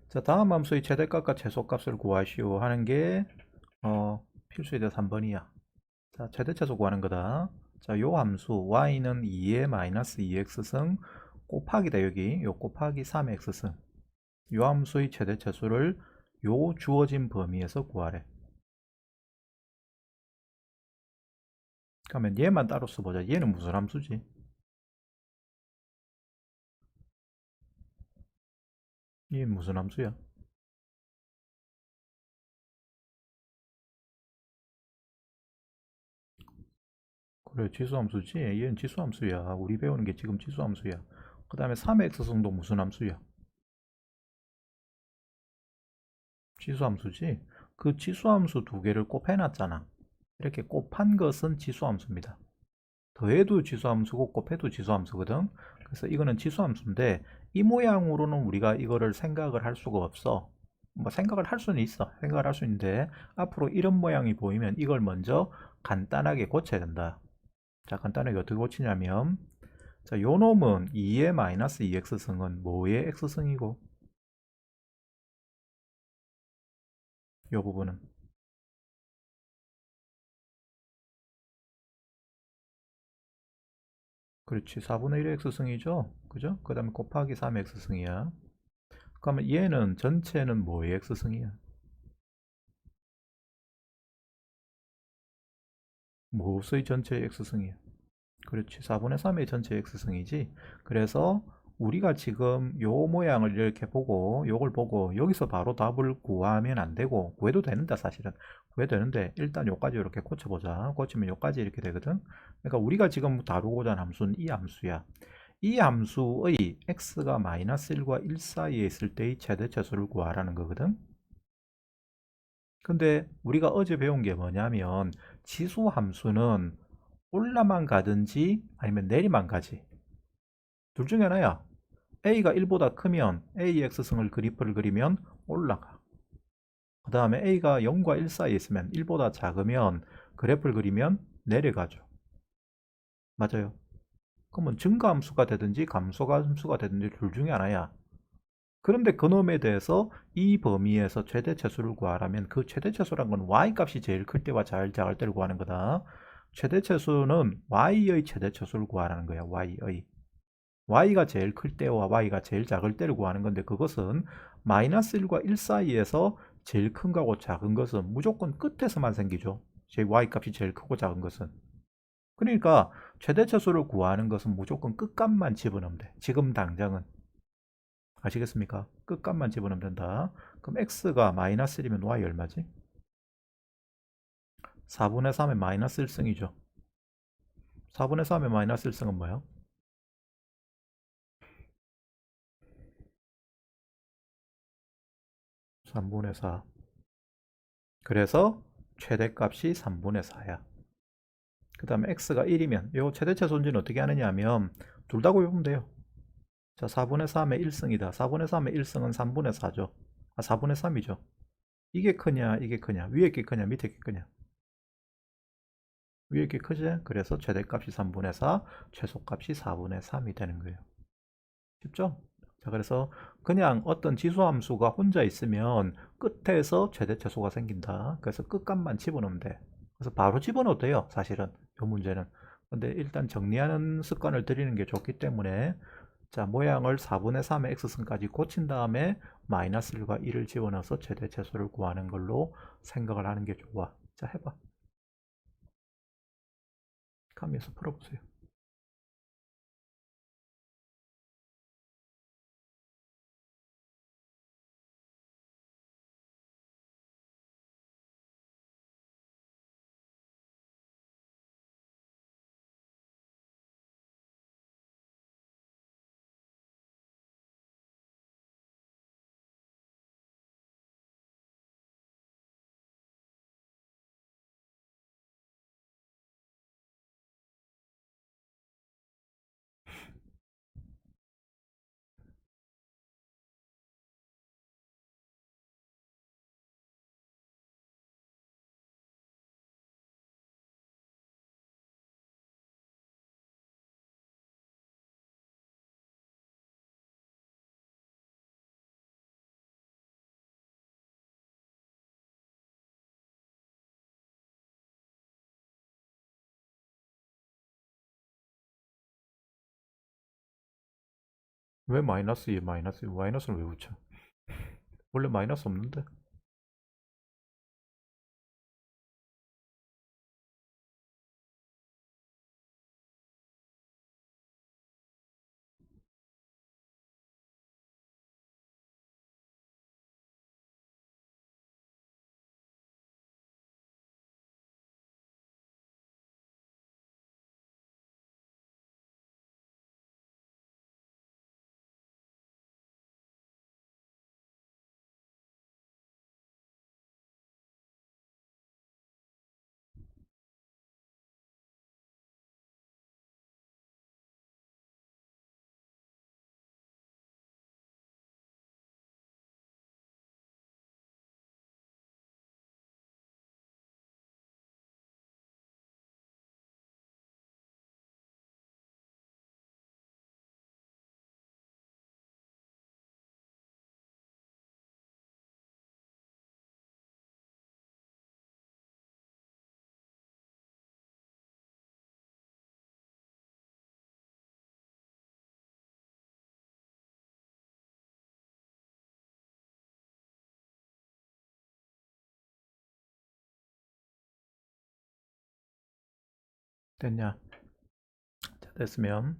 자, 다음 함수의 최대값과 최소값을 구하시오 하는 게 필수에 대해서 3번이야. 자, 최대 최소 구하는 거다. 자, 요 함수 y는 2의 마이너스 2x승 곱하기다. 여기 요 곱하기 3x승. 요 함수의 최대 최소를 요 주어진 범위에서 구하래. 그러면 얘만 따로 써보자. 얘는 무슨 함수지? 얘 무슨 함수야? 그래, 지수함수지. 얘는 지수함수야. 우리 배우는 게 지금 지수함수야. 그 다음에 3x승도 무슨 함수야? 지수함수지. 그 지수함수 두 개를 곱해놨잖아. 이렇게 곱한 것은 지수함수입니다. 더해도 지수함수고 곱해도 지수함수거든. 그래서 이거는 지수함수인데 이 모양으로는 우리가 이거를 생각을 할 수가 없어. 뭐 생각을 할 수는 있어. 생각을 할 수 있는데 앞으로 이런 모양이 보이면 이걸 먼저 간단하게 고쳐야 된다. 자, 간단하게 어떻게 고치냐면, 자, 요 놈은 2의 마이너스 2x승은 뭐의 x승이고, 요 부분은 그렇지, 4분의 1의 x승이죠. 그죠? 그 다음에 곱하기 3의 x승이야. 그러면 얘는 전체는 뭐의 x승이야? 무엇의 전체의 x승이야? 그렇지, 4분의 3의 전체 x승이지. 그래서 우리가 지금 요 모양을 이렇게 보고 요걸 보고 여기서 바로 답을 구하면 안 되고, 구해도 되는데 사실은 구해도 되는데, 일단 요까지 이렇게 고쳐보자. 고치면 요까지 이렇게 되거든. 그러니까 우리가 지금 다루고자 하는 함수는 이 함수야. 이 함수의 x가 마이너스 1과 1 사이에 있을 때의 최대 최소를 구하라는 거거든. 근데 우리가 어제 배운 게 뭐냐면, 지수 함수는 올라만 가든지 아니면 내리만 가지. 둘 중에 하나야. a가 1보다 크면 ax승을 그래프를 그리면 올라가. 그 다음에 a가 0과 1 사이에 있으면 1보다 작으면 그래프를 그리면 내려가죠. 맞아요. 그러면 증가함수가 되든지 감소함수가 되든지 둘 중에 하나야. 그런데 그놈에 대해서 이 범위에서 최대최소를 구하라면 그 최대최소란 건 y값이 제일 클 때와 제일 작을 때를 구하는 거다. 최대최소는 y의 최대최소를 구하라는 거야. y의. y가 제일 클 때와 y가 제일 작을 때를 구하는 건데, 그것은 마이너스 1과 1 사이에서 제일 큰 거하고 작은 것은 무조건 끝에서만 생기죠. 제 y값이 제일 크고 작은 것은. 그러니까 최대차수를 구하는 것은 무조건 끝값만 집어넣으면 돼. 지금 당장은. 아시겠습니까? 끝값만 집어넣으면 된다. 그럼 x가 마이너스 1이면 y 얼마지? 4분의 3의 마이너스 1승이죠. 4분의 3의 마이너스 1승은 뭐야? 3분의 4. 그래서 최대값이 3분의 4야. 그 다음에 x가 1이면 이 최대차수인지는 어떻게 하느냐 하면 둘 다 곱해보면 돼요. 자, 4분의 3의 1승이다. 4분의 3의 1승은 3분의 4죠. 4분의 3이죠. 이게 크냐, 이게 크냐, 위에 게 크냐, 밑에 게 크냐. 위에 게 크지? 그래서 최대값이 3분의 4, 최소값이 4분의 3이 되는 거예요. 쉽죠? 자, 그래서 그냥 어떤 지수함수가 혼자 있으면 끝에서 최대 최소가 생긴다. 그래서 끝값만 집어넣으면 돼. 그래서 바로 집어넣어도 돼요, 사실은 이 문제는. 근데 일단 정리하는 습관을 들이는 게 좋기 때문에, 자, 모양을 4분의 3의 x승까지 고친 다음에 마이너스 1과 1을 집어넣어서 최대 최소를 구하는 걸로 생각을 하는 게 좋아. 자, 해봐. 감에서 풀어보세요. 왜 마이너스 2, 마이너스 2? 마이너스는 왜 붙여? 원래 마이너스 없는데? 됐냐? 자, 됐으면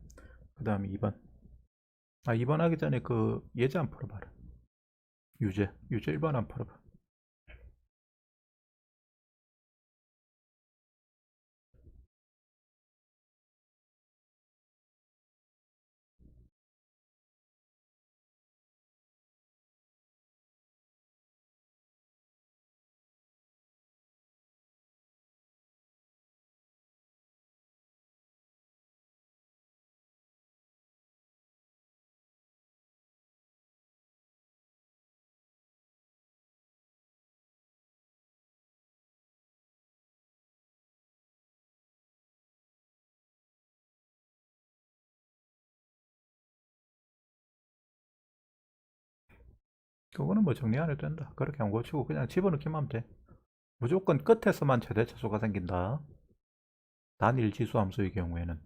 그 다음에 2번. 2번 하기 전에 그 예제 한번 풀어봐라. 유제 1번 한번 풀어봐. 그거는 뭐 정리 안 해도 된다. 그렇게 안 고치고 그냥 집어넣기만 하면 돼. 무조건 끝에서만 최대차수가 생긴다. 단일 지수 함수의 경우에는.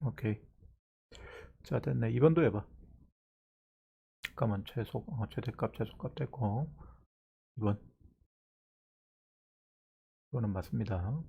오케이. 자, 됐네. 2번도 해봐. 잠깐만, 최대값, 최소값 됐고. 2번. 이거는 맞습니다.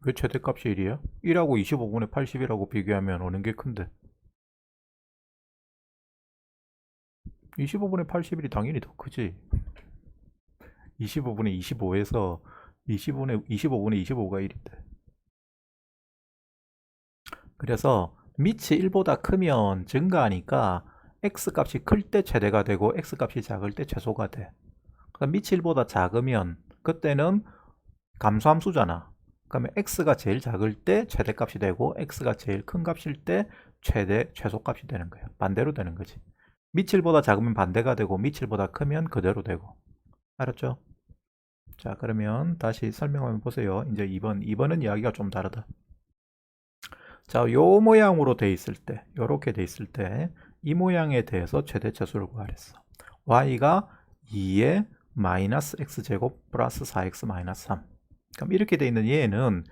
왜 최대값이 1이야? 1하고 25분의 80이라고 비교하면 어느 게 큰데? 25분의 81이 당연히 더 크지. 25분의 25에서 25분의 25가 1인데. 그래서 밑이 1보다 크면 증가하니까 x값이 클 때 최대가 되고 x값이 작을 때 최소가 돼. 그럼 밑이 1보다 작으면 그때는 감소함수잖아. 그러면 x가 제일 작을 때 최대값이 되고 x가 제일 큰 값일 때 최소값이 되는 거예요. 반대로 되는 거지. 밑이 1보다 작으면 반대가 되고 밑이 1보다 크면 그대로 되고. 알았죠? 자, 그러면 다시 설명하면 보세요. 이제 2번은 이야기가 좀 다르다. 자, 요 모양으로 돼 있을 때, 요렇게 돼 있을 때, 이 모양에 대해서 최대차수를 구하랬어. y가 2의 마이너스 x제곱 플러스 4x 마이너스 3. 그럼 이렇게 돼 있는 얘는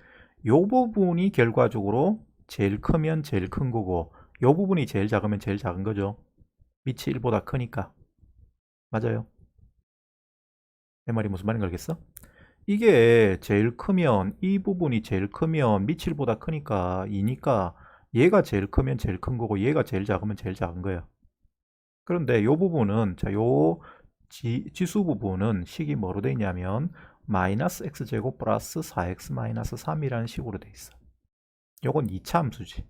요 부분이 결과적으로 제일 크면 제일 큰 거고, 요 부분이 제일 작으면 제일 작은 거죠. 밑이 1보다 크니까. 맞아요? 내 말이 무슨 말인가 알겠어? 이게 제일 크면, 이 부분이 제일 크면 밑이 1보다 크니까 2니까 얘가 제일 크면 제일 큰 거고 얘가 제일 작으면 제일 작은 거야. 그런데 요 부분은, 자, 요 지수 부분은 식이 뭐로 돼 있냐면 마이너스 x제곱 플러스 4x 마이너스 3이라는 식으로 돼 있어. 요건 2차 함수지.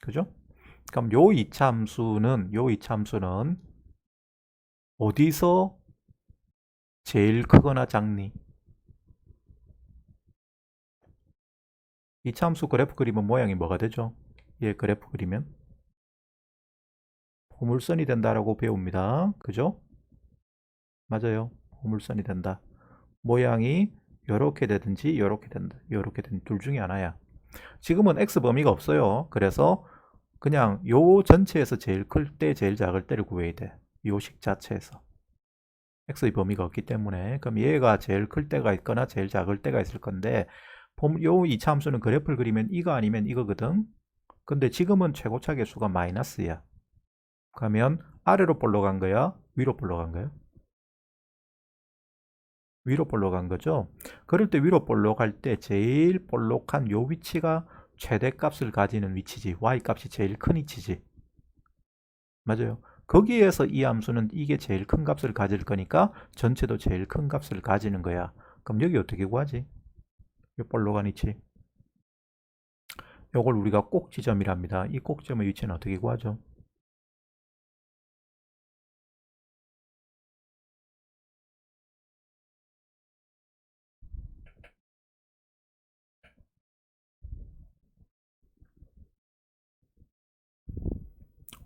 그죠? 그럼 요 2차 함수는 어디서 제일 크거나 작니? 2차 함수 그래프 그리면 모양이 뭐가 되죠? 얘 그래프 그리면 포물선이 된다라고 배웁니다. 그죠? 맞아요. 포물선이 된다. 모양이 이렇게 되든지 이렇게 된다. 이렇게 된 둘 중에 하나야. 지금은 x 범위가 없어요. 그래서 그냥 요 전체에서 제일 클 때 제일 작을 때를 구해야 돼. 요 식 자체에서. x의 범위가 없기 때문에. 그럼 얘가 제일 클 때가 있거나 제일 작을 때가 있을 건데 요 2차 함수는 그래프를 그리면 이거 아니면 이거거든. 근데 지금은 최고차 계수가 마이너스야. 그러면 아래로 볼로 간 거야? 위로 볼로 간 거야? 위로 볼로 간 거죠. 그럴 때 위로 볼로 갈 때 제일 볼록한 요 위치가 최대값을 가지는 위치지. y값이 제일 큰 위치지. 맞아요. 거기에서 이 함수는 이게 제일 큰 값을 가질 거니까 전체도 제일 큰 값을 가지는 거야. 그럼 여기 어떻게 구하지? 요 볼로 간 위치. 요걸 우리가 꼭지점이랍니다. 이 꼭지점의 위치는 어떻게 구하죠?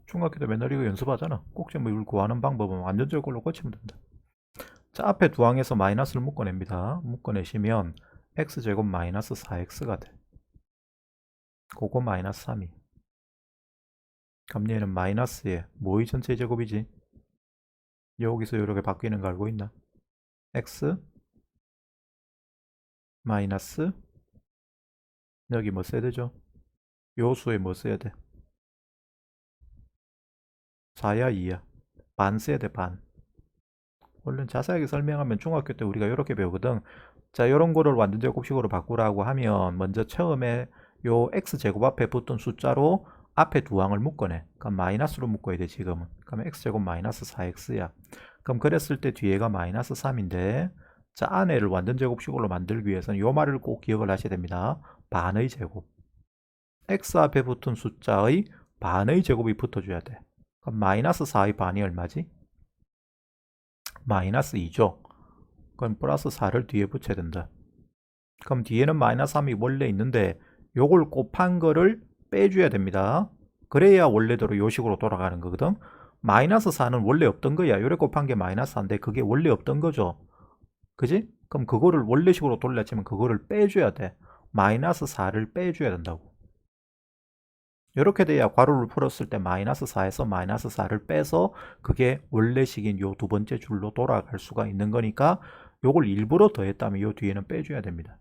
중학교 때 맨날 이거 연습하잖아. 꼭지점을 구하는 방법은 완전 저걸로 고치면 된다. 자, 앞에 두 항에서 마이너스를 묶어냅니다. 묶어내시면 x제곱 마이너스 4x가 돼. 그거 마이너스 3이. 그럼 얘는 마이너스에 뭐의 전체 제곱이지? 여기서 이렇게 바뀌는 거 알고 있나? x 마이너스 여기 뭐 써야 되죠? 요 수에 뭐 써야 돼? 4야 2야? 반 써야 돼 반. 얼른 자세하게 설명하면 중학교 때 우리가 이렇게 배우거든. 자, 이런 거를 완전 제곱식으로 바꾸라고 하면 먼저 처음에 요 x제곱 앞에 붙은 숫자로 앞에 두 항을 묶어내. 그럼 마이너스로 묶어야 돼 지금은. 그러면 x제곱 마이너스 4x야. 그럼 그랬을 때 뒤에가 마이너스 3인데 자, 안에를 완전 제곱식으로 만들기 위해서는 요 말을 꼭 기억을 하셔야 됩니다. 반의 제곱. x 앞에 붙은 숫자의 반의 제곱이 붙어줘야 돼. 그럼 마이너스 4의 반이 얼마지? 마이너스 2죠. 그럼 플러스 4를 뒤에 붙여야 된다. 그럼 뒤에는 마이너스 3이 원래 있는데 요걸 곱한 거를 빼줘야 됩니다. 그래야 원래대로 요 식으로 돌아가는 거거든. 마이너스 4는 원래 없던 거야. 요래 곱한 게 마이너스 4인데 그게 원래 없던 거죠. 그지? 그럼 그거를 원래식으로 돌려치면 그거를 빼줘야 돼. 마이너스 4를 빼줘야 된다고. 이렇게 돼야 괄호를 풀었을 때 마이너스 4에서 마이너스 4를 빼서 그게 원래식인 요 두 번째 줄로 돌아갈 수가 있는 거니까 요걸 일부러 더했다면 요 뒤에는 빼줘야 됩니다.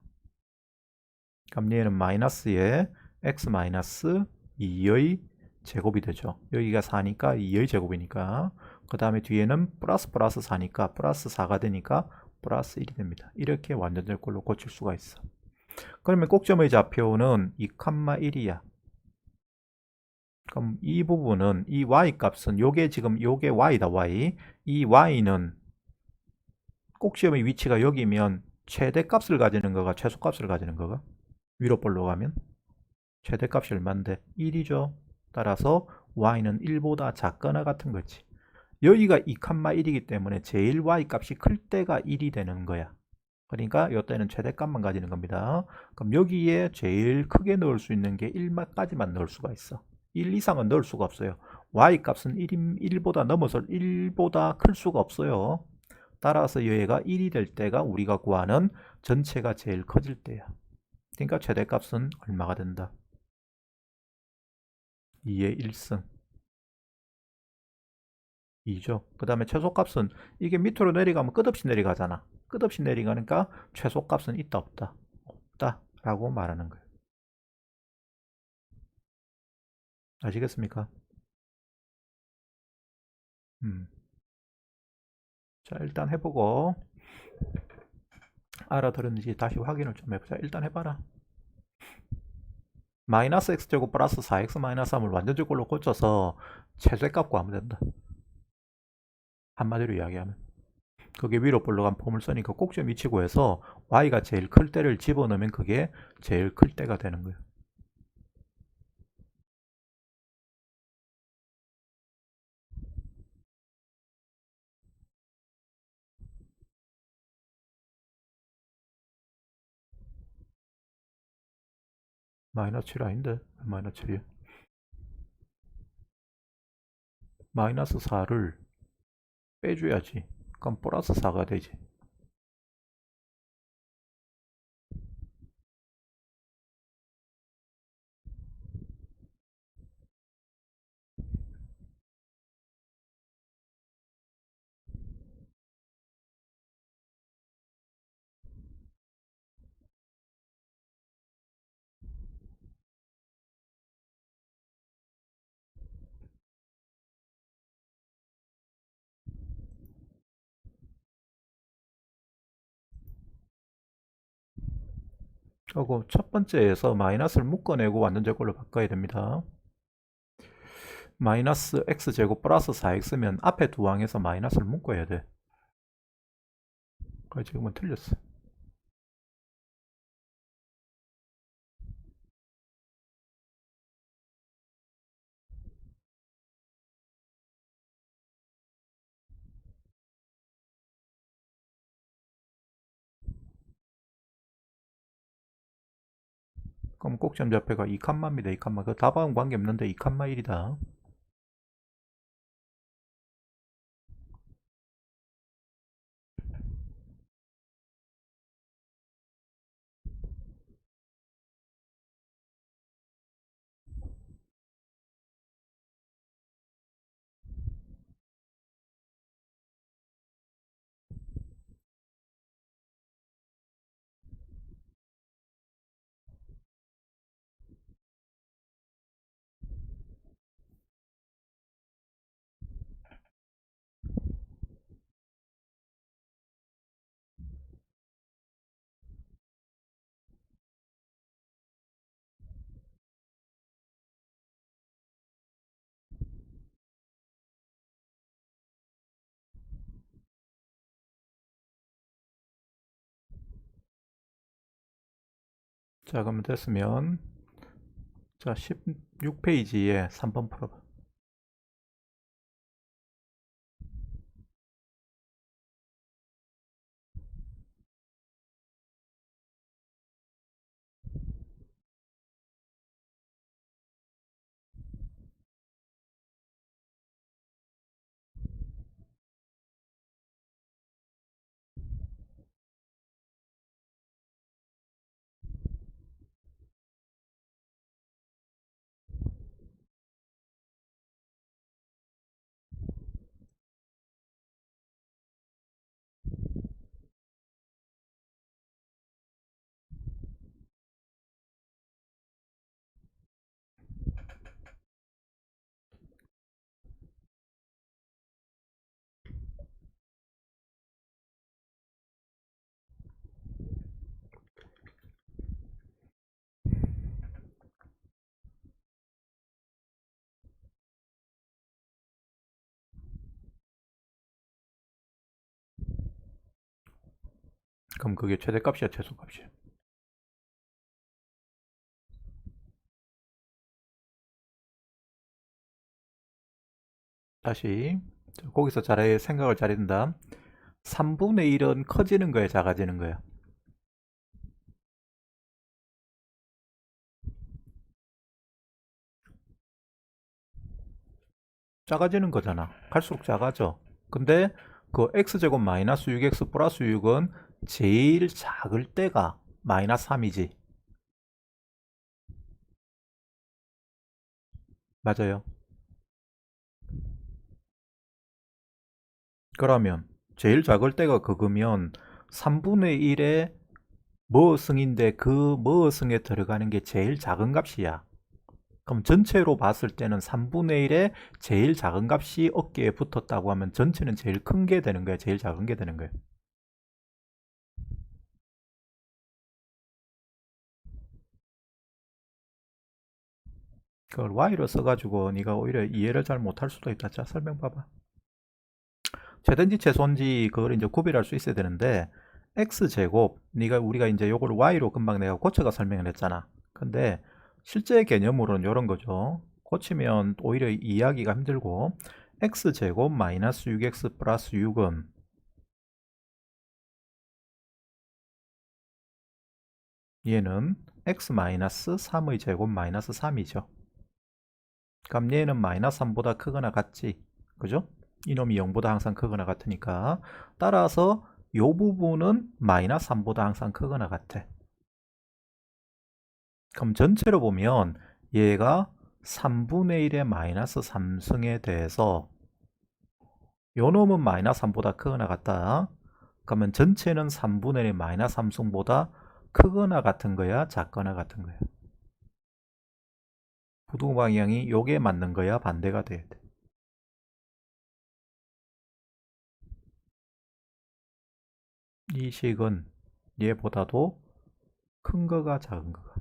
그럼 얘는 마이너스에 x 마이너스 2의 제곱이 되죠. 여기가 4니까 2의 제곱이니까 그 다음에 뒤에는 플러스 4니까 플러스 4가 되니까 플러스 1이 됩니다. 이렇게 완전될 걸로 고칠 수가 있어. 그러면 꼭점의 좌표는 2,1이야. 그럼 이 부분은 이 y 값은 요게 지금 요게 y다 y. 이 y는 꼭지점의 위치가 여기면 최대값을 가지는 거가 최소값을 가지는 거가 위로 볼로 가면 최대값이 얼마인데 1이죠. 따라서 y는 1보다 작거나 같은 거지. 여기가 2,1이기 때문에 제일 y 값이 클 때가 1이 되는 거야. 그러니까 이때는 최대값만 가지는 겁니다. 그럼 여기에 제일 크게 넣을 수 있는 게 1까지만 넣을 수가 있어. 1 이상은 넣을 수가 없어요. y 값은 1보다 넘어서 1보다 클 수가 없어요. 따라서 얘가 1이 될 때가 우리가 구하는 전체가 제일 커질 때야. 그러니까 최대값은 얼마가 된다? 2의 1승 2죠. 그 다음에 최소값은 이게 밑으로 내려가면 끝없이 내려가잖아. 끝없이 내려가니까 최소값은 있다 없다? 없다 라고 말하는 거예요. 아시겠습니까? 음. 자, 일단 해보고 알아들었는지 다시 확인을 좀 해보자. 일단 해봐라. 마이너스 x제곱 플러스 4x 마이너스 3을 완전제꼴로 고쳐서 최소값 구하면 된다. 한마디로 이야기하면. 그게 위로 볼록한 폼을 쓰니까 꼭지점 위치 구해서 y가 제일 클 때를 집어넣으면 그게 제일 클 때가 되는 거예요. 마이너스 7 아닌데? 마이너스 7이야. 마이너스 4를 빼줘야지. 그럼 플러스 4가 되지. 그리고 첫 번째에서 마이너스를 묶어내고 완전제꼴로 바꿔야 됩니다. 마이너스 x제곱 플러스 4x면 앞에 두 항에서 마이너스를 묶어야 돼. 그래 지금은 틀렸어. 그럼 꼭지점 좌표가 2칸마입니다. 2칸마. 그 답하고는 관계없는데 2칸마 1이다. 자, 그러면 됐으면 자 16페이지에 3번 풀어봐. 그럼 그게 최대값이야, 최소값이야? 다시 거기서 생각을 잘해야 된다. 3분의 1은 커지는 거야, 작아지는 거야? 작아지는 거잖아. 갈수록 작아져. 근데 그 x제곱 마이너스 6x 플러스 6은 제일 작을 때가 마이너스 3이지. 맞아요. 그러면 제일 작을 때가 그거면 3분의 1의 뭐승인데 그 뭐승에 들어가는 게 제일 작은 값이야. 그럼 전체로 봤을 때는 3분의 1의 제일 작은 값이 어깨에 붙었다고 하면 전체는 제일 큰 게 되는 거야, 제일 작은 게 되는 거야? 그걸 y로 써가지고 네가 오히려 이해를 잘 못할 수도 있다. 자, 설명 봐봐. 최대인지 최소인지 그걸 이제 구별할 수 있어야 되는데 x제곱, 우리가 이제 요걸 y로 금방 내가 고쳐가 설명을 했잖아. 근데 실제 개념으로는 이런 거죠. 고치면 오히려 이해하기가 힘들고, x제곱 마이너스 6x 플러스 6은 얘는 x 마이너스 3의 제곱 마이너스 3이죠. 그럼 얘는 마이너스 3보다 크거나 같지. 그죠? 이놈이 0보다 항상 크거나 같으니까. 따라서 이 부분은 마이너스 3보다 항상 크거나 같아. 그럼 전체로 보면 얘가 3분의 1의 마이너스 3승에 대해서 요 놈은 마이너스 3보다 크거나 같다. 그러면 전체는 3분의 1의 마이너스 3승보다 크거나 같은 거야, 작거나 같은 거야? 부두 방향이 요게 맞는 거야, 반대가 돼야 돼? 이 식은 얘보다도 큰 거가 작은 거가?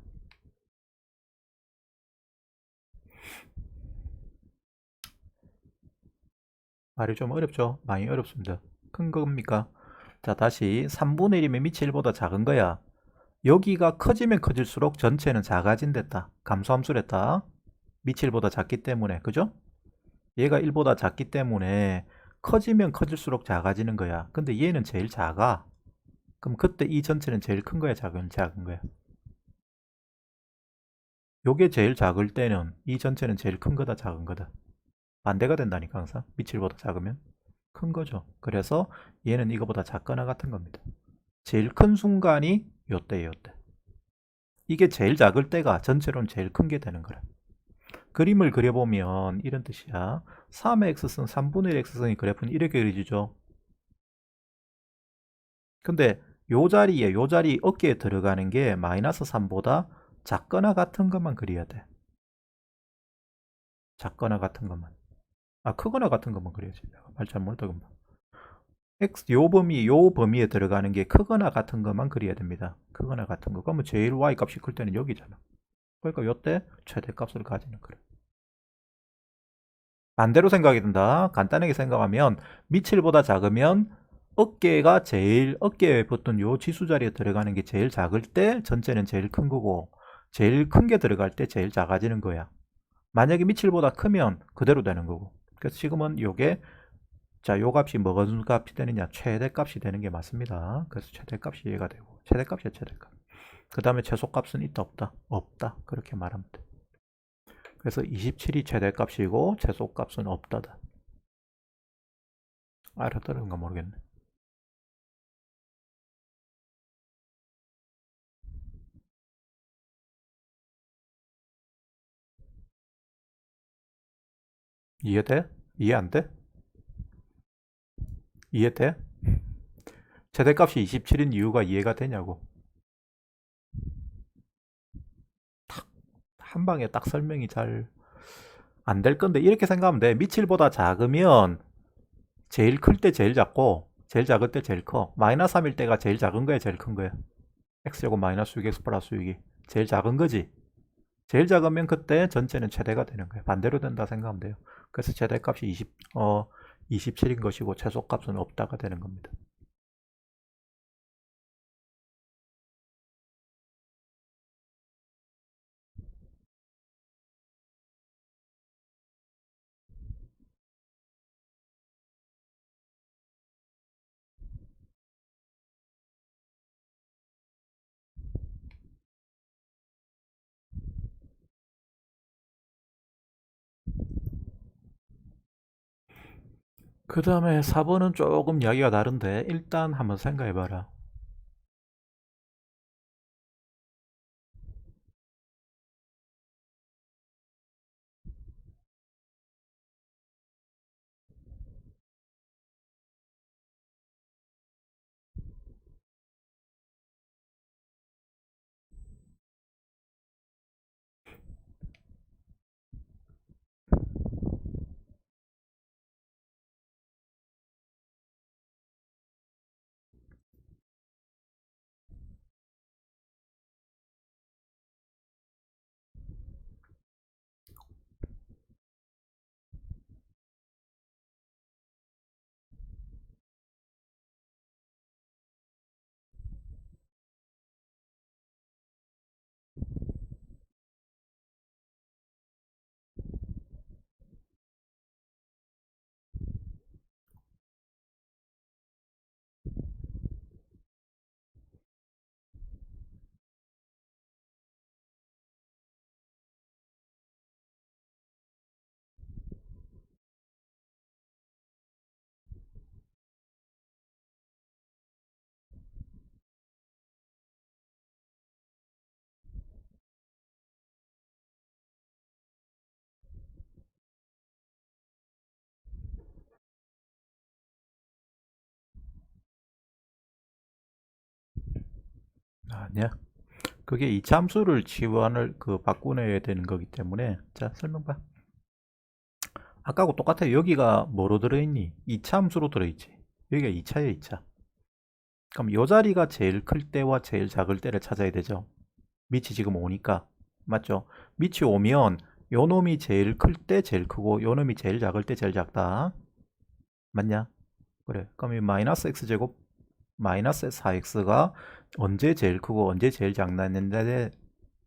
말이 좀 어렵죠? 많이 어렵습니다. 큰 겁니까? 자, 다시 3분의 1이면 밑이 1보다 작은 거야. 여기가 커지면 커질수록 전체는 작아진댔다. 감소함수랬다. 밑이 1보다 작기 때문에. 그죠? 얘가 1보다 작기 때문에 커지면 커질수록 작아지는 거야. 근데 얘는 제일 작아. 그럼 그때 이 전체는 제일 큰 거야, 작은 거야? 요게 제일 작을 때는 이 전체는 제일 큰 거다, 작은 거다? 반대가 된다니까, 항상. 밑이 1보다 작으면 큰 거죠. 그래서 얘는 이거보다 작거나 같은 겁니다. 제일 큰 순간이 요때예요, 요때. 이게 제일 작을 때가 전체로는 제일 큰 게 되는 거라. 그림을 그려보면 이런 뜻이야. 3의 x승, 3분의 1 x승의 그래프는 이렇게 그려지죠. 근데 요 자리 어깨에 들어가는 게 마이너스 3보다 작거나 같은 것만 그려야 돼. 작거나 같은 것만. 아, 크거나 같은 것만 그려야지. 내가 말 잘못했다, 금방. 요 범위에 들어가는 게 크거나 같은 것만 그려야 됩니다. 크거나 같은 거. 그러면 제일 y 값이 클 때는 여기잖아. 그러니까 요때 최대값을 가지는 거래. 반대로 생각이 든다. 간단하게 생각하면 밑일보다 작으면 어깨에 붙은 요 지수 자리에 들어가는 게 제일 작을 때 전체는 제일 큰 거고, 제일 큰 게 들어갈 때 제일 작아지는 거야. 만약에 밑일보다 크면 그대로 되는 거고. 그래서 지금은 요게, 자, 요 값이 뭐가 값이 되느냐? 최대값이 되는 게 맞습니다. 그래서 최대값이 얘가 되고, 최대값이야, 최대값. 그 다음에 최소값은 있다, 없다? 없다. 그렇게 말하면 돼. 그래서 27이 최대값이고 최소값은 없다다. 알아들은가 모르겠네. 이해돼? 이해 안 돼? 이해돼? 최대값이 27인 이유가 이해가 되냐고. 한 방에 딱 설명이 잘 안 될 건데, 이렇게 생각하면 돼. 밑일보다 작으면 제일 클 때 제일 작고 제일 작을 때 제일 커. 마이너스 3일 때가 제일 작은 거야, 제일 큰 거야? x제곱 마이너스 6x 플러스 6이 제일 작은 거지. 제일 작으면 그때 전체는 최대가 되는 거예요. 반대로 된다 생각하면 돼요. 그래서 최대값이 27인 것이고 최소값은 없다가 되는 겁니다. 그 다음에 4번은 조금 이야기가 다른데 일단 한번 생각해 봐라. 아니야. 그게 이차 함수를 지원을 바꾸내야 되는 거기 때문에 자 설명 봐. 아까하고 똑같아. 여기가 뭐로 들어있니? 이차 함수로 들어있지. 여기가 2차에 2차. 그럼 이 자리가 제일 클 때와 제일 작을 때를 찾아야 되죠. 밑이 지금 5니까 맞죠? 밑이 오면 요 놈이 제일 클 때 제일 크고 요 놈이 제일 작을 때 제일 작다. 맞냐? 그래. 그럼 이 마이너스 x제곱 마이너스 4x가 언제 제일 크고 언제 제일 작나는데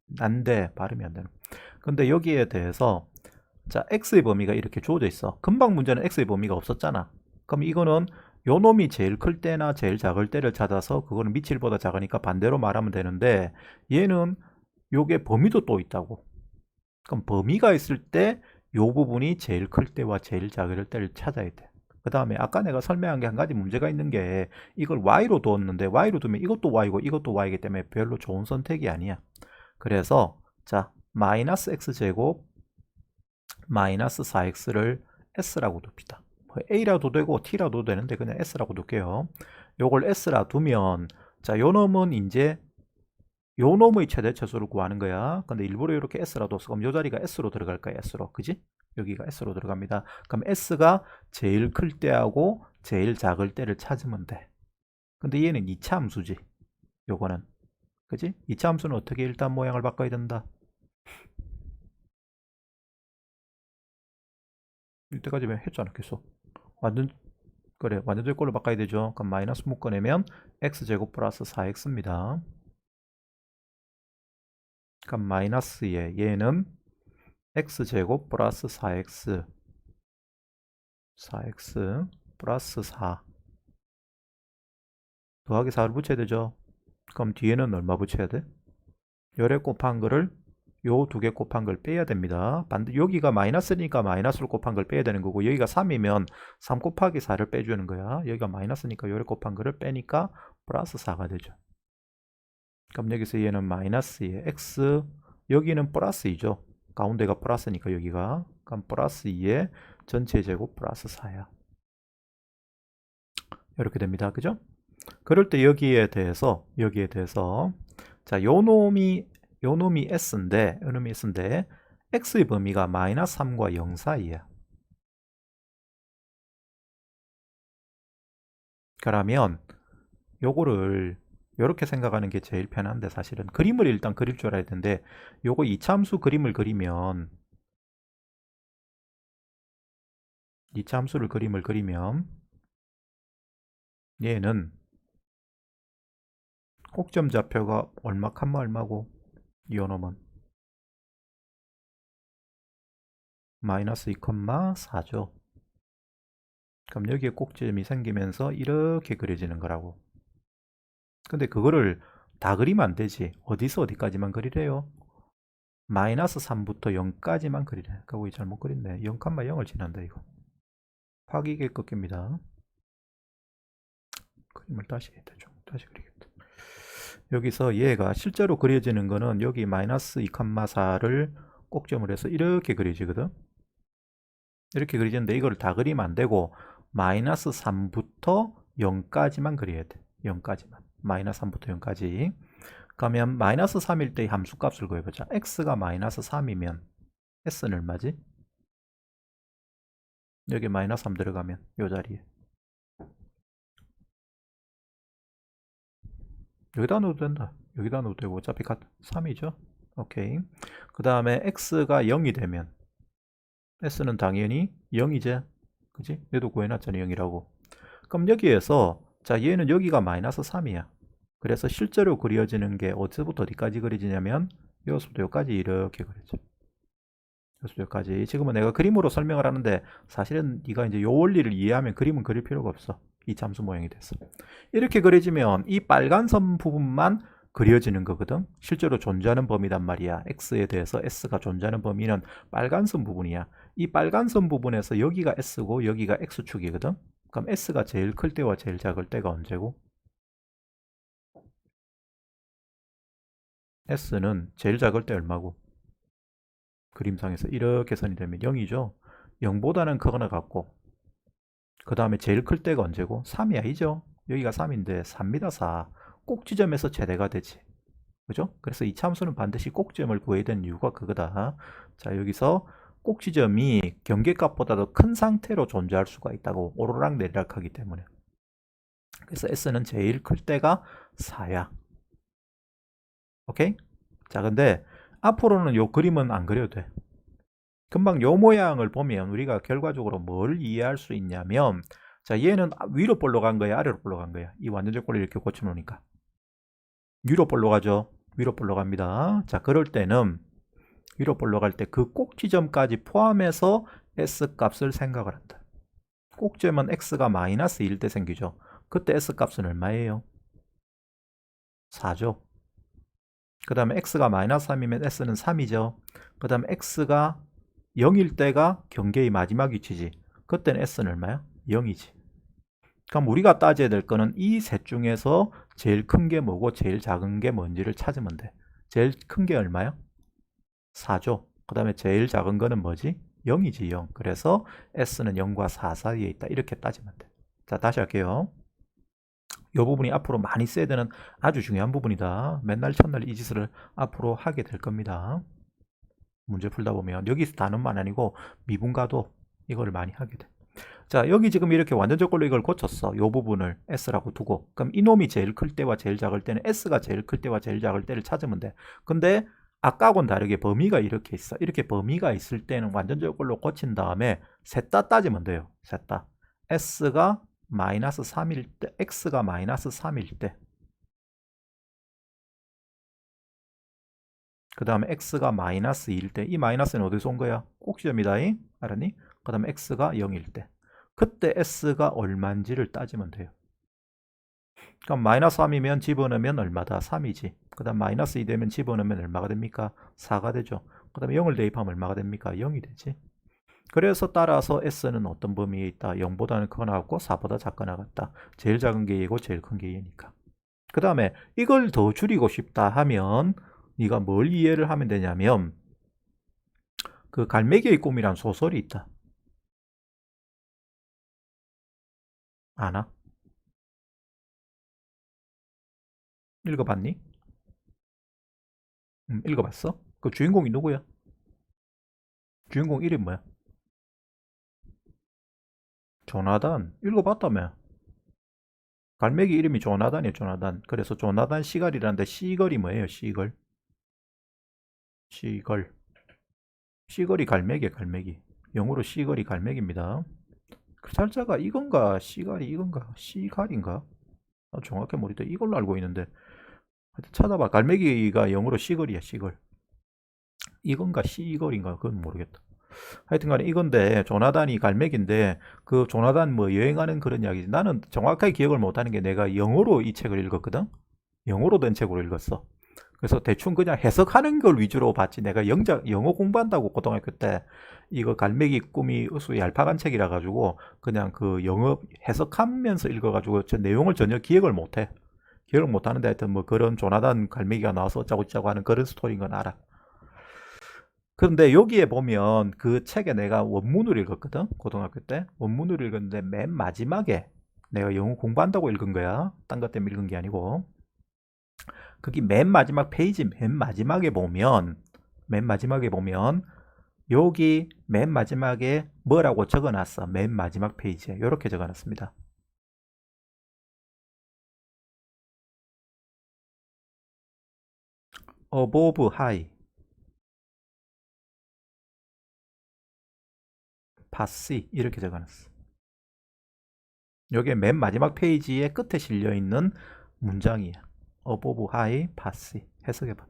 난데 발음이 안 되는. 근데 여기에 대해서 자 x의 범위가 이렇게 주어져 있어. 금방 문제는 x의 범위가 없었잖아. 그럼 이거는 요 놈이 제일 클 때나 제일 작을 때를 찾아서 그거는 밑이 1보다 작으니까 반대로 말하면 되는데 얘는 요게 범위도 또 있다고. 그럼 범위가 있을 때 요 부분이 제일 클 때와 제일 작을 때를 찾아야 돼. 그 다음에 아까 내가 설명한 게 한 가지 문제가 있는 게 이걸 y로 두었는데 y로 두면 이것도 y고 이것도 y이기 때문에 별로 좋은 선택이 아니야. 그래서 자 마이너스 x제곱 마이너스 4x를 s라고 둡시다. 뭐 a라도 되고 t라도 되는데 그냥 s라고 둘게요. 요걸 s라 두면 자 요 놈은 이제 요 놈의 최대차수를 구하는 거야. 근데 일부러 이렇게 s라 뒀어. 그럼 요 자리가 s로 들어갈 거야. s로. 그지? 여기가 s로 들어갑니다. 그럼 s가 제일 클 때하고 제일 작을 때를 찾으면 돼. 근데 얘는 2차 함수지. 요거는. 그지? 2차 함수는 어떻게 일단 모양을 바꿔야 된다. 이때까지 왜 했잖아. 계속. 완전 그래. 완전될 걸로 바꿔야 되죠. 그럼 마이너스 묶어내면 x제곱 플러스 4x입니다. 그럼 마이너스에 얘는 x제곱 플러스 4x 플러스 4 더하기 4를 붙여야 되죠. 그럼 뒤에는 얼마 붙여야 돼? 열에 곱한 거를 요 두 개 곱한 걸 빼야 됩니다. 여기가 마이너스니까 마이너스를 곱한 걸 빼야 되는 거고 여기가 3이면 3 곱하기 4를 빼주는 거야. 여기가 마이너스니까 열에 곱한 거를 빼니까 플러스 4가 되죠. 그럼 여기서 얘는 마이너스에 x 여기는 플러스 2죠. 가운데가 플러스니까 여기가 그럼 플러스 2에 전체 제곱 플러스 4야. 이렇게 됩니다. 그죠? 그럴 때 여기에 대해서 자, 요 놈이 s인데 x의 범위가 마이너스 3과 0 사이야. 그러면 요거를 이렇게 생각하는 게 제일 편한데 사실은 그림을 일단 그릴 줄 알아야 되는데 요거 이차함수 그림을 그리면 이차함수를 그림을 그리면 얘는 꼭점 좌표가 얼마 칸마 얼마고 요 놈은 마이너스 2,4죠. 그럼 여기에 꼭점이 생기면서 이렇게 그려지는 거라고. 근데 그거를 다 그리면 안 되지. 어디서 어디까지만 그리래요? 마이너스 3부터 0까지만 그리래. 그거 잘못 그렸네. 0,0을 지난다 이거. 파기계 꺾입니다. 그림을 다시 그리겠다. 여기서 얘가 실제로 그려지는 거는 여기 마이너스 2,4를 꼭점을 해서 이렇게 그려지거든. 이렇게 그려지는데 이걸 다 그리면 안 되고 마이너스 3부터 0까지만 그려야 돼. 0까지만. 마이너스 3부터 0까지. 그러면 마이너스 3일 때의 함수값을 구해보자. x가 마이너스 3이면 s는 얼마지? 여기 마이너스 3 들어가면 이 자리에. 여기다 넣어도 된다. 여기다 넣어도 되고 어차피 3이죠. 오케이. 그 다음에 x가 0이 되면 s는 당연히 0이지. 그지? 얘도 구해놨잖아 0이라고. 그럼 여기에서 자 얘는 여기가 마이너스 3이야. 그래서 실제로 그려지는 게 어디서부터 어디까지 그려지냐면 여기서부터 여기까지 이렇게 그려져. 여기서부터 여기까지. 지금은 내가 그림으로 설명을 하는데 사실은 네가 이제 요 원리를 이해하면 그림은 그릴 필요가 없어. 이 잠수 모양이 됐어. 이렇게 그려지면 이 빨간 선 부분만 그려지는 거거든. 실제로 존재하는 범위단 말이야. x에 대해서 s가 존재하는 범위는 빨간 선 부분이야. 이 빨간 선 부분에서 여기가 s고 여기가 x축이거든. 그럼 s가 제일 클 때와 제일 작을 때가 언제고? s는 제일 작을 때 얼마고? 그림상에서 이렇게 선이 되면 0이죠. 0보다는 크거나 같고 그 다음에 제일 클 때가 언제고? 3이 아니죠. 여기가 3인데 4입니다. 4. 꼭지점에서 최대가 되지. 그죠? 그래서 이 참수는 반드시 꼭지점을 구해야 되는 이유가 그거다. 자, 여기서 꼭지점이 경계값보다 더 큰 상태로 존재할 수가 있다고. 오르락 내리락 하기 때문에. 그래서 s는 제일 클 때가 4야. 오케이? 자, 근데 앞으로는 요 그림은 안 그려도 돼. 금방 요 모양을 보면 우리가 결과적으로 뭘 이해할 수 있냐면 자, 얘는 위로 볼로 간 거야? 아래로 볼로 간 거야? 이 완전적 꼴을 이렇게 고쳐놓으니까. 위로 볼로 가죠. 위로 볼로 갑니다. 자, 그럴 때는 위로 볼로 갈 때 그 꼭지점까지 포함해서 S 값을 생각을 한다. 꼭지점은 X가 마이너스 1 때 생기죠. 그때 S 값은 얼마예요? 4죠. 그 다음에 X가 마이너스 3이면 S는 3이죠. 그 다음에 X가 0일 때가 경계의 마지막 위치지. 그때는 S는 얼마야? 0이지. 그럼 우리가 따져야 될 거는 이 셋 중에서 제일 큰 게 뭐고 제일 작은 게 뭔지를 찾으면 돼. 제일 큰 게 얼마야? 4죠. 그 다음에 제일 작은 거는 뭐지? 0이지 0. 그래서 S는 0과 4 사이에 있다. 이렇게 따지면 돼. 자, 다시 할게요. 이 부분이 앞으로 많이 써야 되는 아주 중요한 부분이다. 맨날 첫날 이 짓을 앞으로 하게 될 겁니다. 문제 풀다 보면 여기서 단원만 아니고 미분가도 이걸 많이 하게 돼. 자, 여기 지금 이렇게 완전적 걸로 이걸 고쳤어. 이 부분을 S라고 두고. 그럼 이놈이 제일 클 때와 제일 작을 때는 S가 제일 클 때와 제일 작을 때를 찾으면 돼. 근데 아까하고는 다르게 범위가 이렇게 있어. 이렇게 범위가 있을 때는 완전적 걸로 고친 다음에 셋 다 따지면 돼요. 셋 다. S가 마이너스 3일 때, X가 마이너스 3일 때. 그 다음에 X가 마이너스 2일 때. 이 마이너스는 어디서 온 거야? 꼭지점이다. 알았니? 그 다음에 X가 0일 때. 그때 S가 얼마인지를 따지면 돼요. 그럼 마이너스 3이면 집어넣으면 얼마다? 3이지. 그 다음 마이너스 2 되면 집어넣으면 얼마가 됩니까? 4가 되죠. 그 다음에 0을 대입하면 얼마가 됩니까? 0이 되지. 그래서 따라서 S는 어떤 범위에 있다? 0보다는 크거나 같고 4보다 작거나 같다. 제일 작은 게 얘고 제일 큰 게 얘니까. 그 다음에 이걸 더 줄이고 싶다 하면 네가 뭘 이해를 하면 되냐면 그 갈매기의 꿈이란 소설이 있다. 아나? 읽어봤니? 읽어봤어? 그 주인공이 누구야? 주인공 이름 뭐야? 조나단. 읽어봤다며. 갈매기 이름이 조나단이에요. 조나단. 그래서 조나단 시걸이라는데 시걸이 뭐예요? 시걸. 시걸. 시걸이 갈매기야. 갈매기. 영어로 시걸이 갈매기입니다. 그 살자가 이건가 시갈이 이건가 시갈인가? 정확히 모르겠다. 이걸로 알고 있는데 하여튼 찾아봐. 갈매기가 영어로 시걸이야. 시걸. 이건가 시걸인가 그건 모르겠다. 하여튼간에 이건데 조나단이 갈매기인데 그 조나단 뭐 여행하는 그런 이야기지. 나는 정확하게 기억을 못하는 게 내가 영어로 이 책을 읽었거든. 영어로 된 책으로 읽었어. 그래서 대충 그냥 해석하는 걸 위주로 봤지. 내가 영어 공부한다고 고등학교 때 이거 갈매기 꿈이 으수 얄팍한 책이라 가지고 그냥 그 영어 해석하면서 읽어가지고 저 내용을 전혀 기억을 못해. 기억을 못하는데 하여튼 뭐 그런 조나단 갈매기가 나와서 어쩌고저쩌고 하는 그런 스토리인 건 알아. 그런데 여기에 보면 그 책에 내가 원문을 읽었거든. 고등학교 때 원문을 읽었는데 맨 마지막에 내가 영어 공부한다고 읽은 거야. 딴 것 때문에 읽은 게 아니고. 거기 맨 마지막 페이지 맨 마지막에 보면 여기 맨 마지막에 뭐라고 적어놨어. 맨 마지막 페이지에 이렇게 적어놨습니다. above high, passy 이렇게 적어놨어. 여기 맨 마지막 페이지의 끝에 실려 있는 문장이야. above high, passy 해석해봐.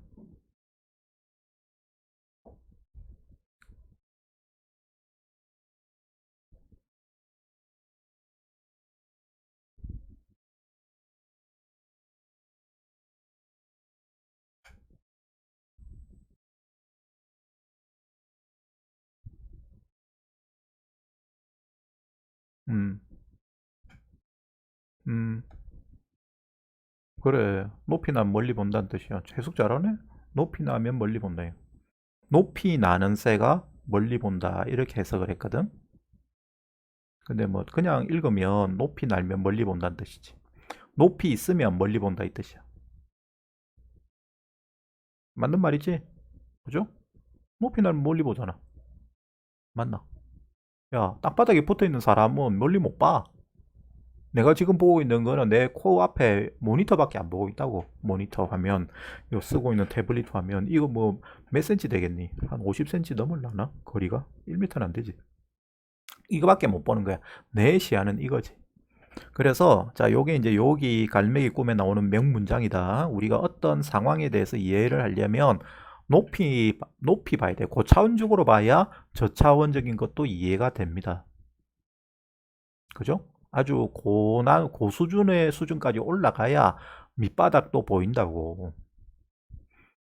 음, 음, 그래. 높이 나면 멀리 본다는 뜻이야. 해석 잘하네? 높이 나면 멀리 본다. 높이 나는 새가 멀리 본다. 이렇게 해석을 했거든. 근데 뭐 그냥 읽으면 높이 날면 멀리 본다는 뜻이지. 높이 있으면 멀리 본다 이 뜻이야. 맞는 말이지? 그죠? 높이 날면 멀리 보잖아. 맞나? 야, 땅바닥에 붙어 있는 사람은 멀리 못 봐. 내가 지금 보고 있는 거는 내 코 앞에 모니터밖에 안 보고 있다고. 모니터 화면, 요 쓰고 있는 태블릿 화면. 이거 뭐 몇 센치 되겠니? 한 50cm 넘을라나? 거리가? 1m는 안 되지. 이거밖에 못 보는 거야. 내 시야는 이거지. 그래서 자, 요게 이제 여기 갈매기 꿈에 나오는 명문장이다. 우리가 어떤 상황에 대해서 이해를 하려면 높이 봐야 돼. 고차원적으로 봐야 저차원적인 것도 이해가 됩니다. 그죠? 아주 고수준의 수준까지 올라가야 밑바닥도 보인다고.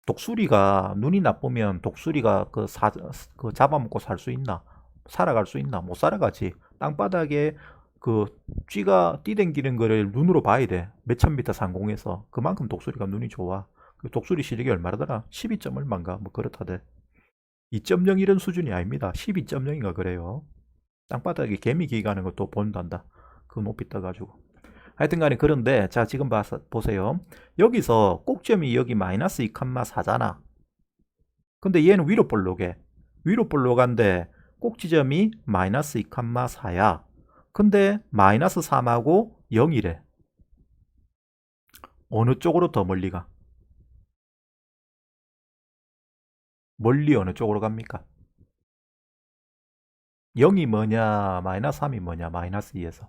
독수리가 눈이 나쁘면 독수리가 그 잡아먹고 살 수 있나? 살아갈 수 있나? 못 살아가지. 땅바닥에 그 쥐가 뛰댕기는 거를 눈으로 봐야 돼. 몇천 미터 상공에서. 그만큼 독수리가 눈이 좋아. 그 독수리 시력이 얼마라더라? 12점 얼마인가? 뭐 그렇다대. 2.0 이런 수준이 아닙니다. 12.0인가 그래요. 땅바닥에 개미 기가는 것도 본단다. 그 높이 떠가지고. 하여튼간에 그런데 자 지금 보세요. 여기서 꼭점이 여기 마이너스 2,4잖아. 근데 얘는 위로 볼록해. 위로 볼록한데 꼭지점이 마이너스 2,4야. 근데 마이너스 3하고 0이래. 어느 쪽으로 더 멀리 가? 멀리 어느 쪽으로 갑니까? 0이 뭐냐? 마이너스 3이 뭐냐? 마이너스 2에서.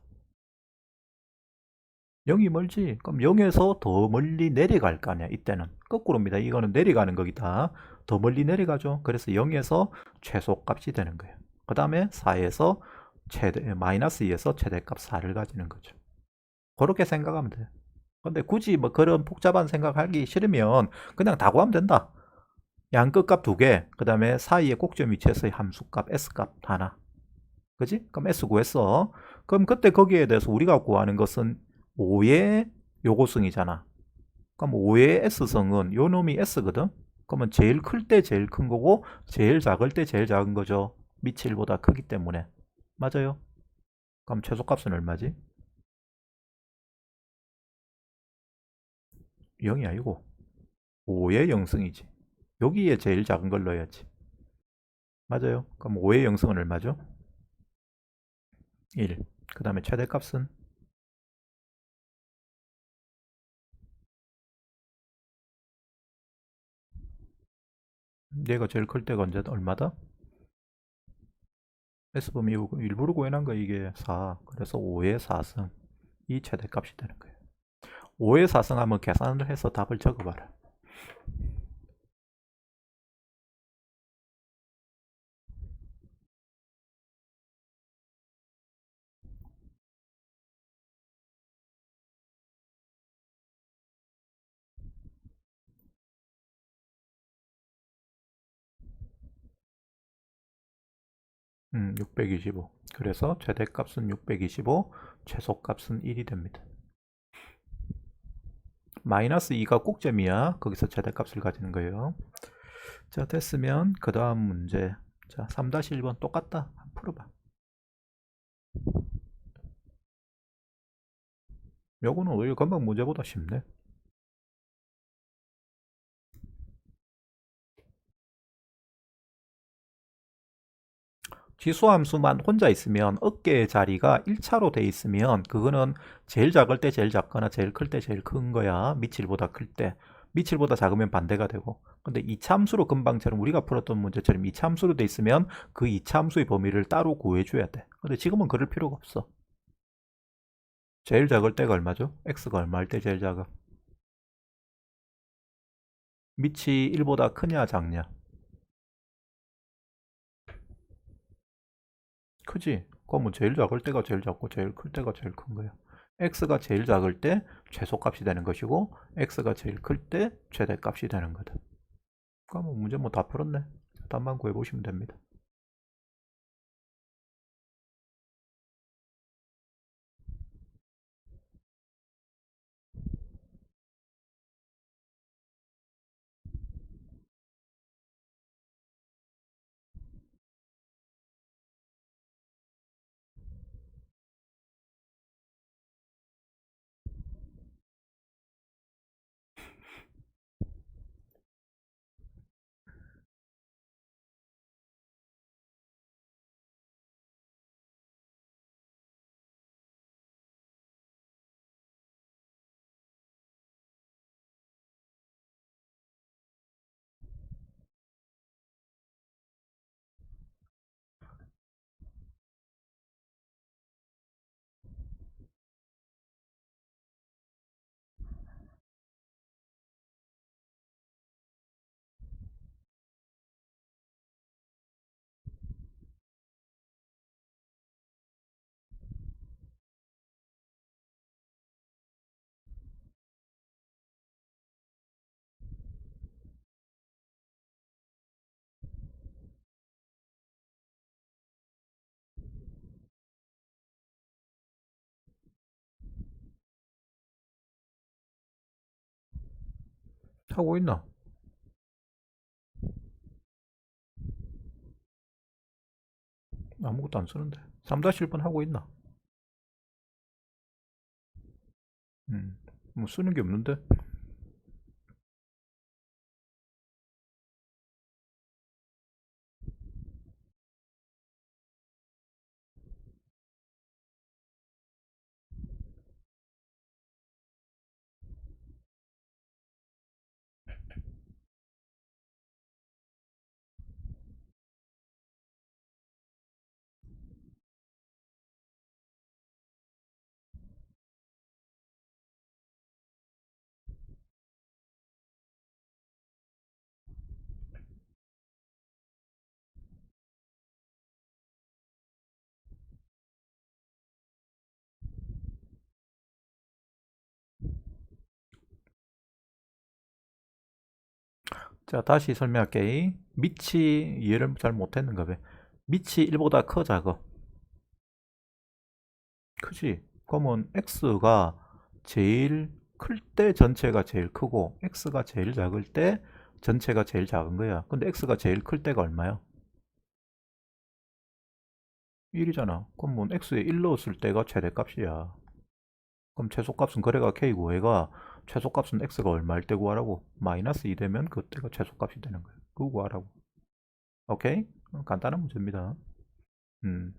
0이 멀지? 그럼 0에서 더 멀리 내려갈 거 아니야, 이때는. 거꾸로입니다. 이거는 내려가는 거기다. 더 멀리 내려가죠. 그래서 0에서 최소값이 되는 거예요. 그 다음에 4에서 마이너스 2에서 최대값 4를 가지는 거죠. 그렇게 생각하면 돼요. 근데 굳이 뭐 그런 복잡한 생각하기 싫으면 그냥 다 구하면 된다. 양 끝값 두 개, 그 다음에 사이의 꼭지점 위치에서의 함수값, S값 하나. 그지? 그럼 S 구했어. 그럼 그때 거기에 대해서 우리가 구하는 것은 5의 요고성이잖아. 그럼 5의 S성은 요 놈이 S거든? 그러면 제일 클 때 제일 큰 거고 제일 작을 때 제일 작은 거죠. 밑이 1보다 크기 때문에. 맞아요? 그럼 최소값은 얼마지? 0이 아니고 5의 영승이지. 여기에 제일 작은 걸 넣어야지. 맞아요? 그럼 5의 영승은 얼마죠? 1. 그 다음에 최대값은 얘가 제일 클 때가 언제 얼마다? S범위 일부러 구해놓은 거 이게 4. 그래서 5의 4승. 이 최대값이 되는 거예요. 5의 4승 하면 계산을 해서 답을 적어봐라. 625. 그래서 최대값은 625, 최소값은 1이 됩니다. 마이너스 2가 꼭점이야. 거기서 최대값을 가지는 거예요. 자, 됐으면 그 다음 문제. 자, 3-1번 똑같다. 한번 풀어봐. 요거는 오히려 금방 문제보다 쉽네. 지수함수만 혼자 있으면 어깨의 자리가 1차로 돼 있으면 그거는 제일 작을 때 제일 작거나 제일 클 때 제일 큰 거야. 미칠보다 클 때. 미칠보다 작으면 반대가 되고. 근데 이차함수로 금방처럼 우리가 풀었던 문제처럼 이차함수로 돼 있으면 그 이차함수의 범위를 따로 구해줘야 돼. 근데 지금은 그럴 필요가 없어. 제일 작을 때가 얼마죠? x가 얼마일 때 제일 작아? 밑이 1보다 크냐 작냐? 크지? 그러면 제일 작을 때가 제일 작고 제일 클 때가 제일 큰 거야. x가 제일 작을 때 최소값이 되는 것이고 x가 제일 클 때 최대값이 되는 거다. 그러면 문제 뭐 다 풀었네. 답만 구해보시면 됩니다. 하고 있나? 아무것도 안 쓰는데. 3-1번 하고 있나? 뭐 쓰는 게 없는데. 자, 다시 설명할게. 밑이 이해를 잘 못했는가 봐. 밑이 1보다 커 작아? 크지? 그러면 x가 제일 클 때 전체가 제일 크고 x가 제일 작을 때 전체가 제일 작은 거야. 근데 x가 제일 클 때가 얼마야? 1이잖아. 그러면 x에 1 넣었을 때가 최대값이야. 그럼 최소값은 거래가 k고 얘가 최소값은 x가 얼마일 때 구하라고? 마이너스 2 되면 그때가 최소값이 되는 거야. 그거 구하라고. 오케이? 간단한 문제입니다. 음,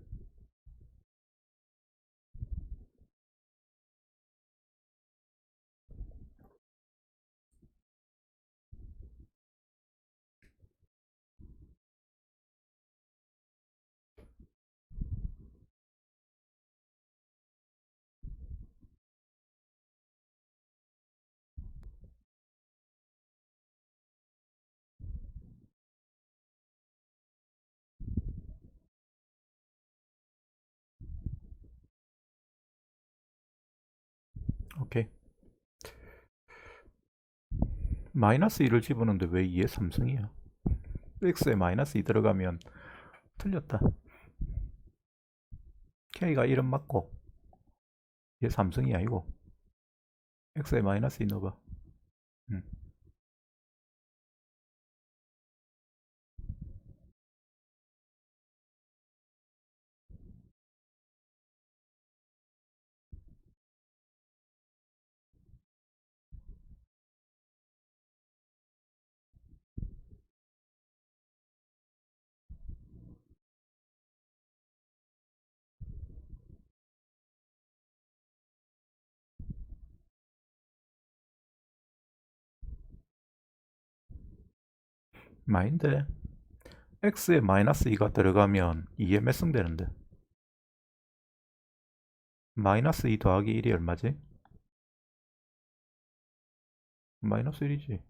오케이. 마이너스 2를 집어넣는데 왜 2의 3승이야? x에 마이너스 2 들어가면 틀렸다. K가 1은 맞고 얘 삼성이 아니고 X에 마이너스 2 넣어봐. 마인데 X에 마이너스 2가 들어가면 2에 몇 승 되는데? 마이너스 2 더하기 1이 얼마지? 마이너스 1이지.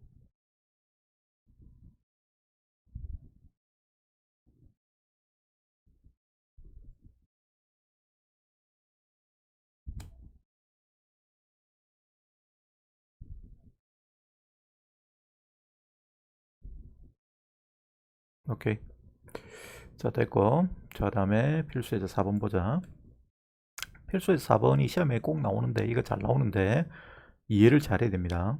오케이. 자, 됐고. 자, 다음에 필수에서 4번 보자. 필수에서 4번이 시험에 꼭 나오는데, 이거 잘 나오는데, 이해를 잘해야 됩니다.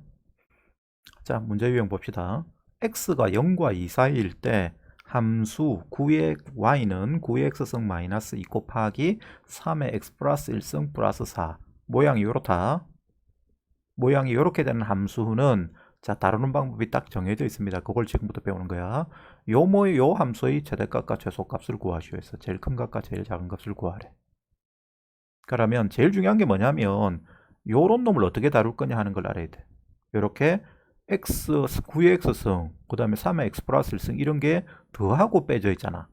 자, 문제 유형 봅시다. x가 0과 2 사이일 때 함수 9의 y는 9의 x승 마이너스 2 곱하기 3의 x 플러스 1승 플러스 4. 모양이 요렇다. 모양이 요렇게 되는 함수는 자, 다루는 방법이 딱 정해져 있습니다. 그걸 지금부터 배우는 거야. 요 함수의 최대값과 최소값을 구하시오 해서 제일 큰 값과 제일 작은 값을 구하래. 그러면 제일 중요한 게 뭐냐면 요런 놈을 어떻게 다룰 거냐 하는 걸 알아야 돼. 요렇게 x 9의 x승 그 다음에 3의 x 플러스 1승 이런 게 더하고 빼져 있잖아.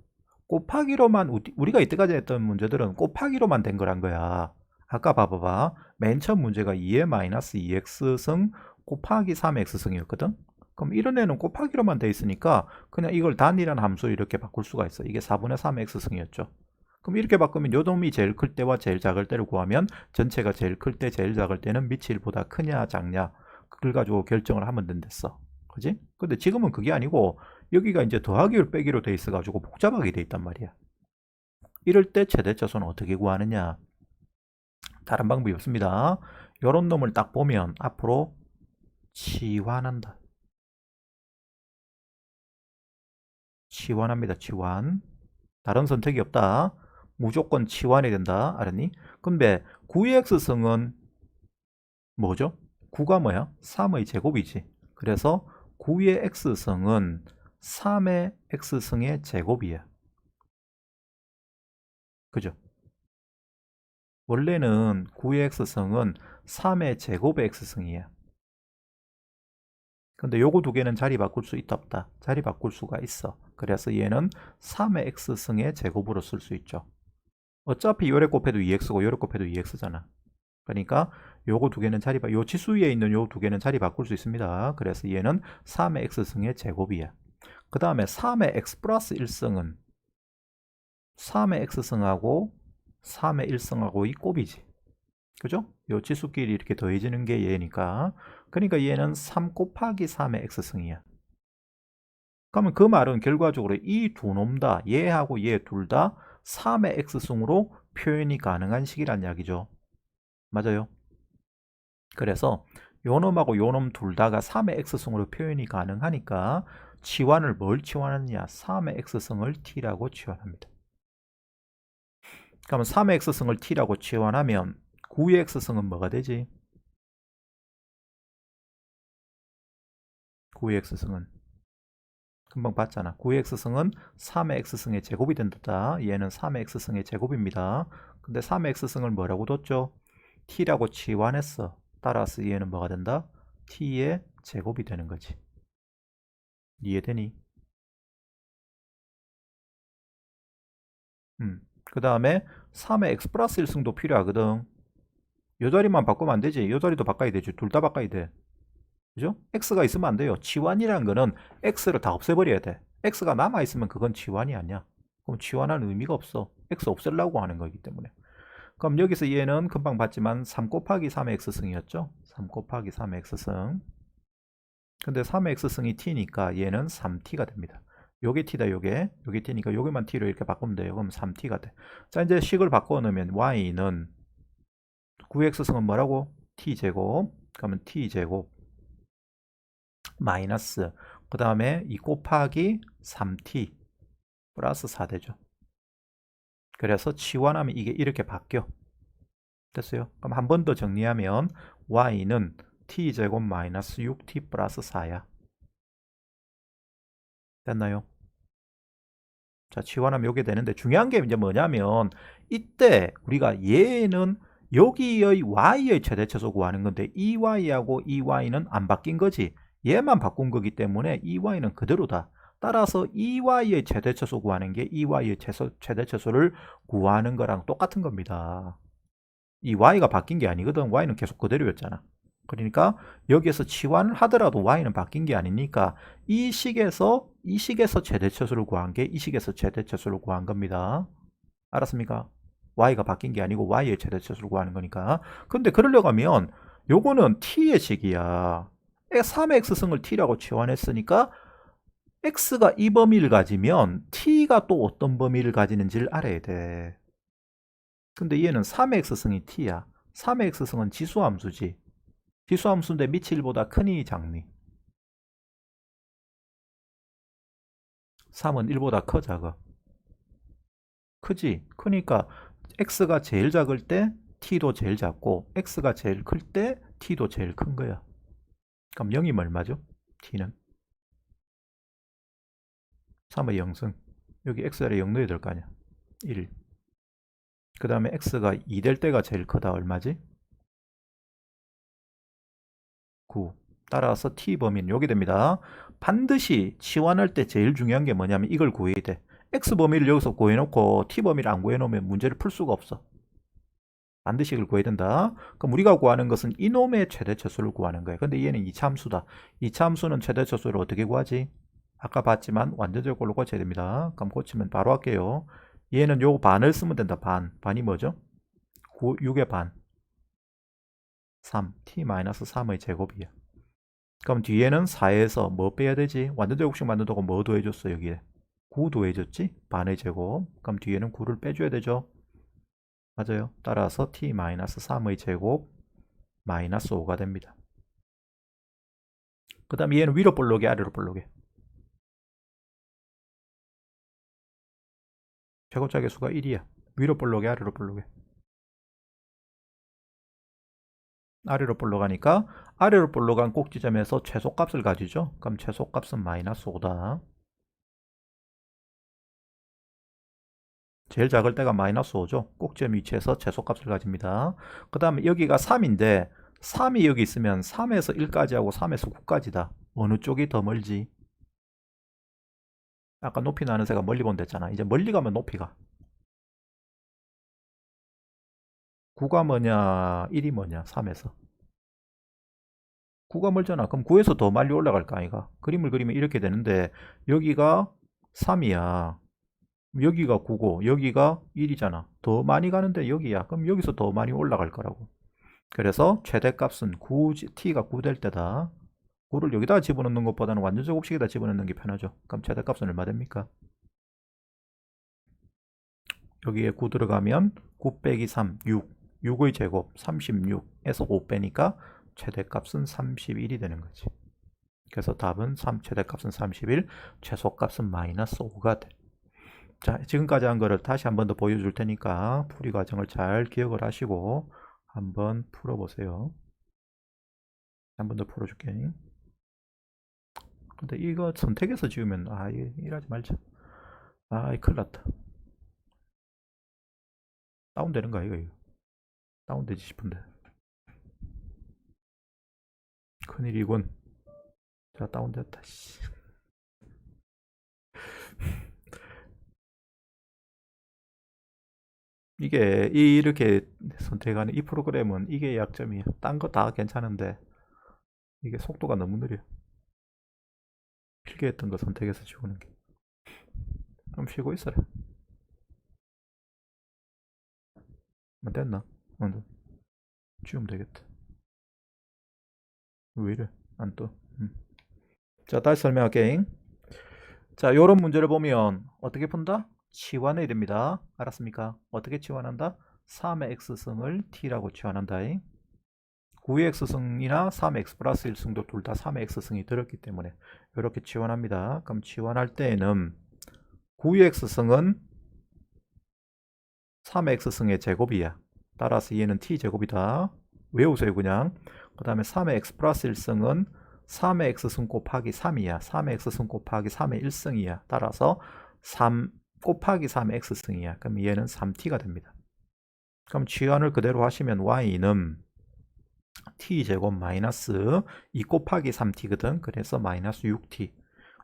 곱하기로만 우리가 이때까지 했던 문제들은 곱하기로만 된 거란 거야. 아까 봐봐봐. 맨 처음 문제가 2의 마이너스 2x승 곱하기 3x승이었거든. 그럼 이런 애는 곱하기로만 돼 있으니까 그냥 이걸 단위란 함수로 이렇게 바꿀 수가 있어. 이게 4분의 3x승이었죠. 그럼 이렇게 바꾸면 요 놈이 제일 클 때와 제일 작을 때를 구하면 전체가 제일 클 때, 제일 작을 때는 밑이 1보다 크냐 작냐 그걸 가지고 결정을 하면 된댔어. 그지? 근데 지금은 그게 아니고 여기가 이제 더하기로 빼기로 돼 있어 가지고 복잡하게 돼 있단 말이야. 이럴 때 최대차수는 어떻게 구하느냐? 다른 방법이 없습니다. 요런 놈을 딱 보면 앞으로 치환한다. 치환합니다. 치환. 다른 선택이 없다. 무조건 치환이 된다. 알았니? 근데 9의 x승은 뭐죠? 9가 뭐야? 3의 제곱이지. 그래서 9의 x승은 3의 x승의 제곱이야. 그죠? 원래는 9의 x승은 3의 제곱의 x승이야. 근데 요거 두 개는 자리 바꿀 수 있다 없다? 자리 바꿀 수가 있어. 그래서 얘는 3의 x승의 제곱으로 쓸 수 있죠. 어차피 요래 곱해도 2x고 요래 곱해도 2x잖아. 그러니까 요거 두 개는 요 치수 위에 있는 요 두 개는 자리 바꿀 수 있습니다. 그래서 얘는 3의 x승의 제곱이야. 그 다음에 3의 x 플러스 1승은 3의 x승하고 3의 1승하고 이 곱이지. 그죠? 요 치수끼리 이렇게 더해지는 게 얘니까. 그러니까 얘는 3 곱하기 3의 x승이야. 그러면 그 말은 결과적으로 이 두 놈 다, 얘하고 얘 둘 다 3의 x승으로 표현이 가능한 식이란 이야기죠. 맞아요? 그래서 요 놈하고 요 놈 둘 다가 3의 x승으로 표현이 가능하니까 치환을 뭘 치환하느냐? 3의 x승을 t라고 치환합니다. 그러면 3의 x승을 t라고 치환하면 9의 x승은 뭐가 되지? 9의 x승은 금방 봤잖아. 9의 x승은 3의 x승의 제곱이 된다. 얘는 3의 x승의 제곱입니다. 근데 3의 x승을 뭐라고 뒀죠? t라고 치환했어. 따라서 얘는 뭐가 된다? t의 제곱이 되는 거지. 이해되니? 그 다음에 3의 x 플러스 1승도 필요하거든. 요 자리만 바꾸면 안 되지. 요 자리도 바꿔야 되지. 둘 다 바꿔야 돼. 그죠? x가 있으면 안 돼요. 치환이라는 거는 x를 다 없애버려야 돼. x가 남아있으면 그건 치환이 아니야. 그럼 치환하는 의미가 없어. x 없애려고 하는 거기 때문에. 그럼 여기서 얘는 금방 봤지만 3 곱하기 3의 x승이었죠? 3 곱하기 3의 x승. 근데 3의 x승이 t니까 얘는 3t가 됩니다. 요게 t다, 요게 t니까 요게만 t로 이렇게 바꾸면 돼요. 그럼 3t가 돼. 자, 이제 식을 바꿔 놓으면 y는 9x승은 뭐라고? t제곱. 그러면 t제곱 마이너스, 그 다음에 2 곱하기 3t 플러스 4 되죠. 그래서 치환하면 이게 이렇게 바뀌어. 됐어요? 그럼 한 번 더 정리하면 y는 t제곱 마이너스 6t 플러스 4야. 됐나요? 자, 치환하면 이게 되는데 중요한 게 이제 뭐냐면 이때 우리가 얘는 여기의 y의 최대치수 구하는 건데 이 y하고 이 y는 안 바뀐 거지. 얘만 바꾼 거기 때문에 이 y는 그대로다. 따라서 이 y의 최대치수 구하는 게 이 y의 최대치수를 구하는 거랑 똑같은 겁니다. 이 y가 바뀐 게 아니거든. y는 계속 그대로였잖아. 그러니까 여기에서 치환을 하더라도 y는 바뀐 게 아니니까 이 식에서 최대치수를 구한 게 이 식에서 최대치수를 구한 겁니다. 알았습니까? y가 바뀐 게 아니고 y의 최대치수를 구하는 거니까. 근데 그러려고 하면 요거는 t의 식이야. 3x승을 t라고 치환했으니까 x가 이 범위를 가지면 t가 또 어떤 범위를 가지는지를 알아야 돼. 근데 얘는 3x승이 t야. 3x승은 지수함수지. 지수함수인데 밑이 1보다 크니 작니? 3은 1보다 커 작아? 크지? 크니까 x가 제일 작을 때 t도 제일 작고 x가 제일 클 때 t도 제일 큰 거야. 그럼 0이면 얼마죠? t는 3의 0승. 여기 x를 0 넣어야 될 거 아니야. 1. 그 다음에 x가 2 될 때가 제일 크다. 얼마지? 9. 따라서 t 범위는 여기 됩니다. 반드시 치환할 때 제일 중요한 게 뭐냐면 이걸 구해야 돼. x 범위를 여기서 구해놓고 t 범위를 안 구해놓으면 문제를 풀 수가 없어. 반드시 이걸 구해야 된다. 그럼 우리가 구하는 것은 이놈의 최대치수를 구하는 거예요. 근데 얘는 이차함수다. 이차함수는 최대치수를 어떻게 구하지? 아까 봤지만 완전적으로 고쳐야 됩니다. 그럼 고치면 바로 할게요. 얘는 요 반을 쓰면 된다. 반이 뭐죠? 6의 반. 3. t-3의 제곱이야. 그럼 뒤에는 4에서 뭐 빼야 되지? 완전제곱식 만든다고 뭐 더해줬어 여기에? 9 더해줬지? 반의 제곱. 그럼 뒤에는 9를 빼줘야 되죠? 맞아요. 따라서 t-3의 제곱 마이너스 5가 됩니다. 그 다음 얘는 위로 볼록이 아래로 볼록이. 최고짝의 수가 1이야. 위로 볼록이 아래로 볼록이. 아래로 볼록하니까 아래로 볼록한 꼭지점에서 최소값을 가지죠. 그럼 최소값은 마이너스 5다. 제일 작을 때가 마이너스 5죠. 꼭지점 위치에서 최소값을 가집니다. 그 다음에 여기가 3인데 3이 여기 있으면 3에서 1까지 하고 3에서 9까지다. 어느 쪽이 더 멀지? 아까 높이 나는 새가 멀리 본댔잖아. 이제 멀리 가면 높이 가. 9가 뭐냐? 1이 뭐냐? 3에서. 9가 멀잖아. 그럼 9에서 더 빨리 올라갈 거 아이가? 그림을 그리면 이렇게 되는데 여기가 3이야. 여기가 9고 여기가 1이잖아. 더 많이 가는데 여기야. 그럼 여기서 더 많이 올라갈 거라고. 그래서 최대값은 9, t가 9 될 때다. 9를 여기다 집어넣는 것보다는 완전제곱식에다 집어넣는 게 편하죠. 그럼 최대값은 얼마 됩니까? 여기에 9 들어가면 9 빼기 3, 6. 6의 제곱 36에서 5 빼니까 최대값은 31이 되는 거지. 그래서 답은 최대값은 31, 최소값은 마이너스 5가 돼. 자, 지금까지 한 거를 다시 한 번 더 보여줄 테니까 풀이 과정을 잘 기억을 하시고 한번 풀어보세요. 한 번 더 풀어줄게. 근데 이거 선택해서 지우면 일하지 말자. 큰일 났다. 다운되는 거야 이거. 다운되지 싶은데. 큰일이군. 자, 다운됐다. 이게 이렇게 선택하는 이 프로그램은 이게 약점이야. 딴 거 다 괜찮은데 이게 속도가 너무 느려. 필기했던 거 선택해서 지우는 게. 그럼 쉬고 있어라. 뭐 됐나? 지우면 되겠다. 왜 이래? 안 떠. 자, 다시 설명할게. 자, 요런 문제를 보면 어떻게 푼다? 치환해야 됩니다. 알았습니까? 어떻게 치환한다? 3의 x승을 t라고 치환한다. 9의 x승이나 3의 x 플러스 1승도 둘 다 3의 x승이 들었기 때문에 이렇게 치환합니다. 그럼 치환할 때에는 9의 x승은 3의 x승의 제곱이야. 따라서 얘는 t제곱이다. 외우세요 그냥. 그 다음에 3의 x 플러스 1승은 3의 x승 곱하기 3이야. 3의 x승 곱하기 3의 1승이야. 따라서 3 곱하기 3의 x승이야. 그럼 얘는 3t가 됩니다. 그럼 치환을 그대로 하시면 y는 t제곱 마이너스 2 곱하기 3t거든. 그래서 마이너스 6t.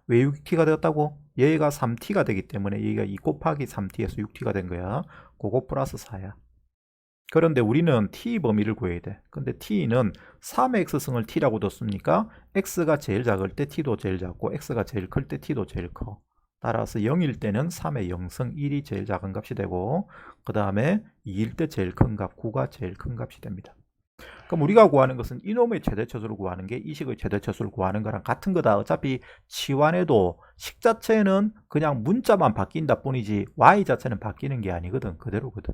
왜 6t가 되었다고? 얘가 3t가 되기 때문에 얘가 2 곱하기 3t에서 6t가 된 거야. 그거 플러스 4야. 그런데 우리는 t 범위를 구해야 돼. 근데 t는 3의 x승을 t라고 뒀으니까 x가 제일 작을 때 t도 제일 작고 x가 제일 클 때 t도 제일 커. 따라서 0일 때는 3의 0승 1이 제일 작은 값이 되고 그 다음에 2일 때 제일 큰 값 9가 제일 큰 값이 됩니다. 그럼 우리가 구하는 것은 이놈의 최대차수를 구하는 게 이 식의 최대차수를 구하는 거랑 같은 거다. 어차피 치환해도 식 자체는 그냥 문자만 바뀐다 뿐이지 y 자체는 바뀌는 게 아니거든. 그대로거든.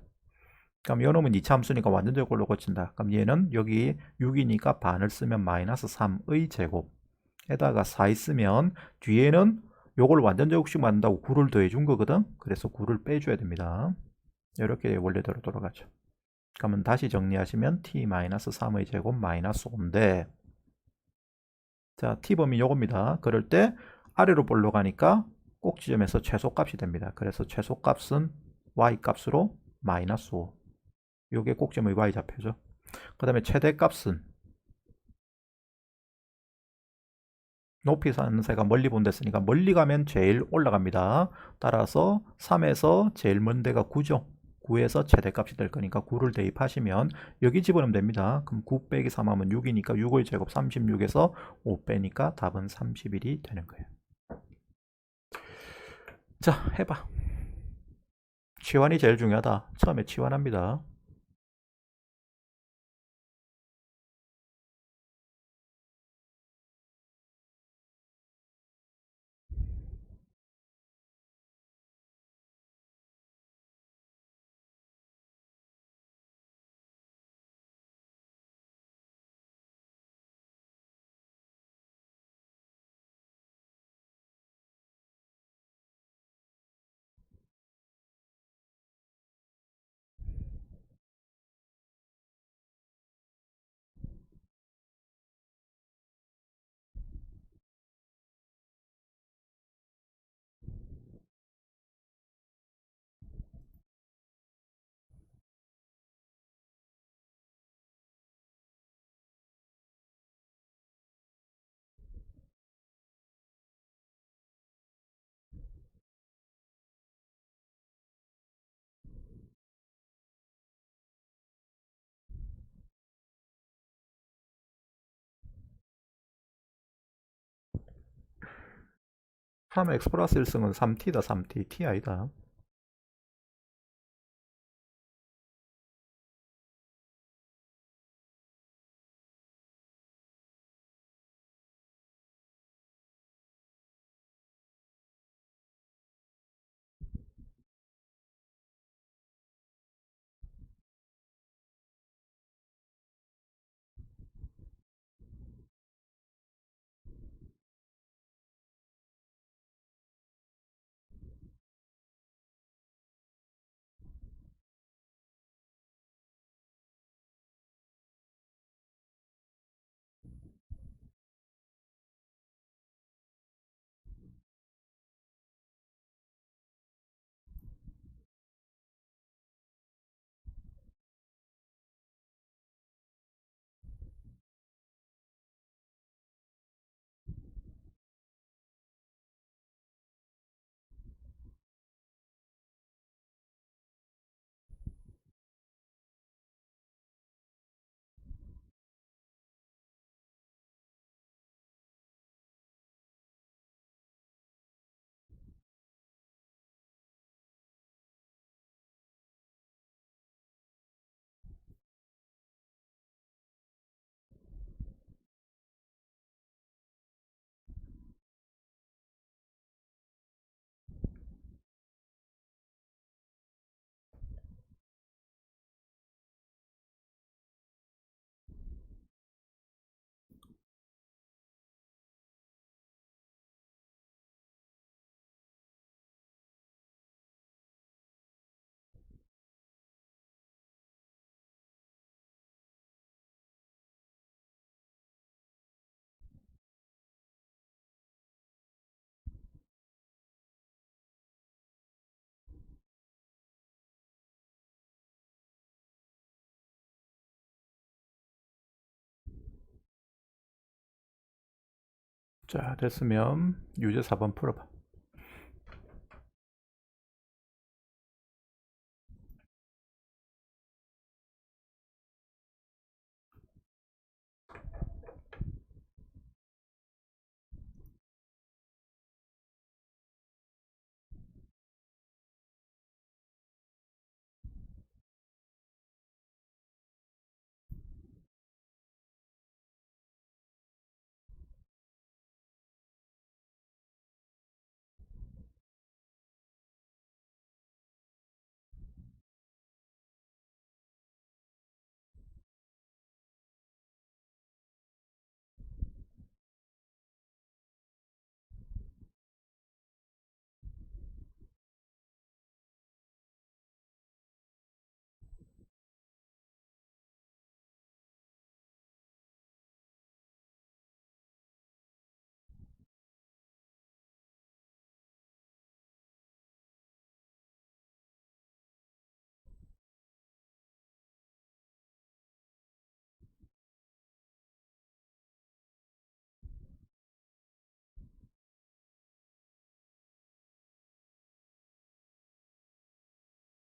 그럼 요놈은 2차 함수니까 완전적으로 골로 고친다. 그럼 얘는 여기 6이니까 반을 쓰면 마이너스 3의 제곱에다가 4 있으면 뒤에는 요걸 완전제곱식 만든다고 9를 더해 준 거거든. 그래서 9를 빼줘야 됩니다. 이렇게 원래대로 돌아가죠. 그러면 다시 정리하시면 t-3의 제곱 마이너스 5인데 자 t범위 요겁니다. 그럴 때 아래로 볼로 가니까 꼭 지점에서 최소값이 됩니다. 그래서 최소값은 y값으로 마이너스 5. 요게 꼭지점의 y좌표죠. 그 다음에 최대값은 높이 사는 새가 멀리 본다 했으니까 멀리 가면 제일 올라갑니다. 따라서 3에서 제일 먼 데가 9죠. 9에서 최대값이 될 거니까 9를 대입하시면 여기 집어넣으면 됩니다. 그럼 9 빼기 3 하면 6이니까 6의 제곱 36에서 5 빼니까 답은 31이 되는 거예요. 자, 해봐. 치환이 제일 중요하다. 처음에 치환합니다. 그러면 x 플러스 1승은 3t다. 3t. t 아니다. 자, 됐으면 유제 4번 풀어봐.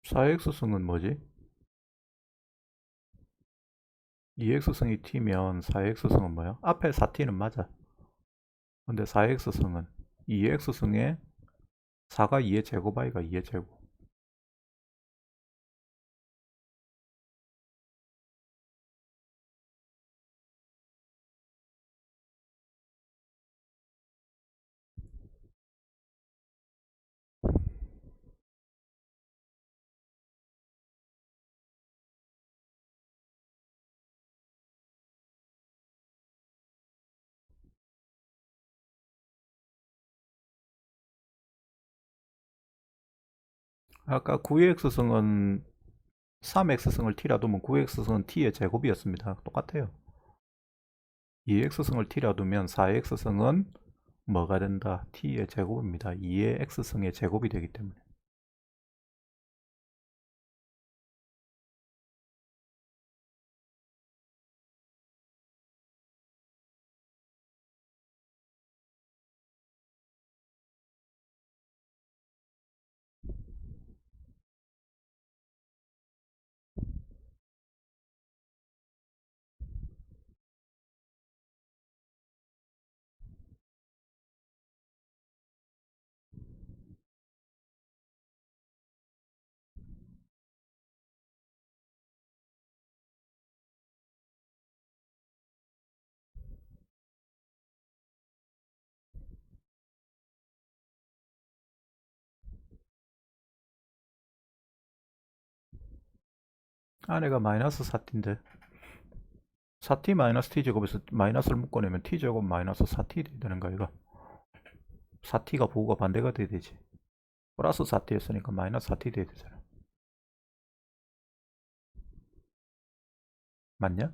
(4x승은) 뭐지? 2x승이 t면 4x승은 뭐야? 앞에 4t는 맞아. 근데 4x승은 2x승에 4가 2의 제곱, i가 2의 제곱. 아까 9x승은 3x승을 t라 두면 9x승은 t의 제곱이었습니다. 똑같아요. 2x승을 t라 두면 4x승은 뭐가 된다? t의 제곱입니다. 2의 x승의 제곱이 되기 때문에. 아래가 마이너스 4t인데 4t 마이너스 t제곱에서 마이너스를 묶어내면 t제곱 마이너스 4t 되는 거야 이거. 4t가 부호가 반대가 돼야 되지. 플러스 4t 했으니까 마이너스 4t 돼야 되잖아. 맞냐?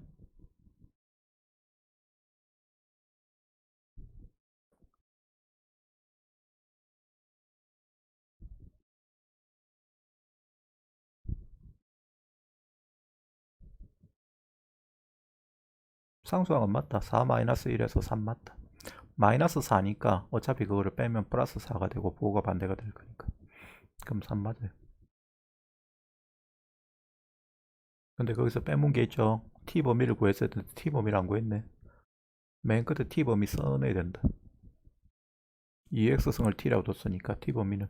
상수항은 맞다. 4 마이너스 1에서 3 맞다. 마이너스 4니까 어차피 그거를 빼면 플러스 4가 되고 부호가 반대가 될 거니까. 그럼 3 맞아요. 근데 거기서 빼문 게 있죠. t 범위를 구했을 때 t 범위를 안 구했네. 맨 끝에 t 범위 써내야 된다. 2x승을 t라고 뒀으니까 t 범위는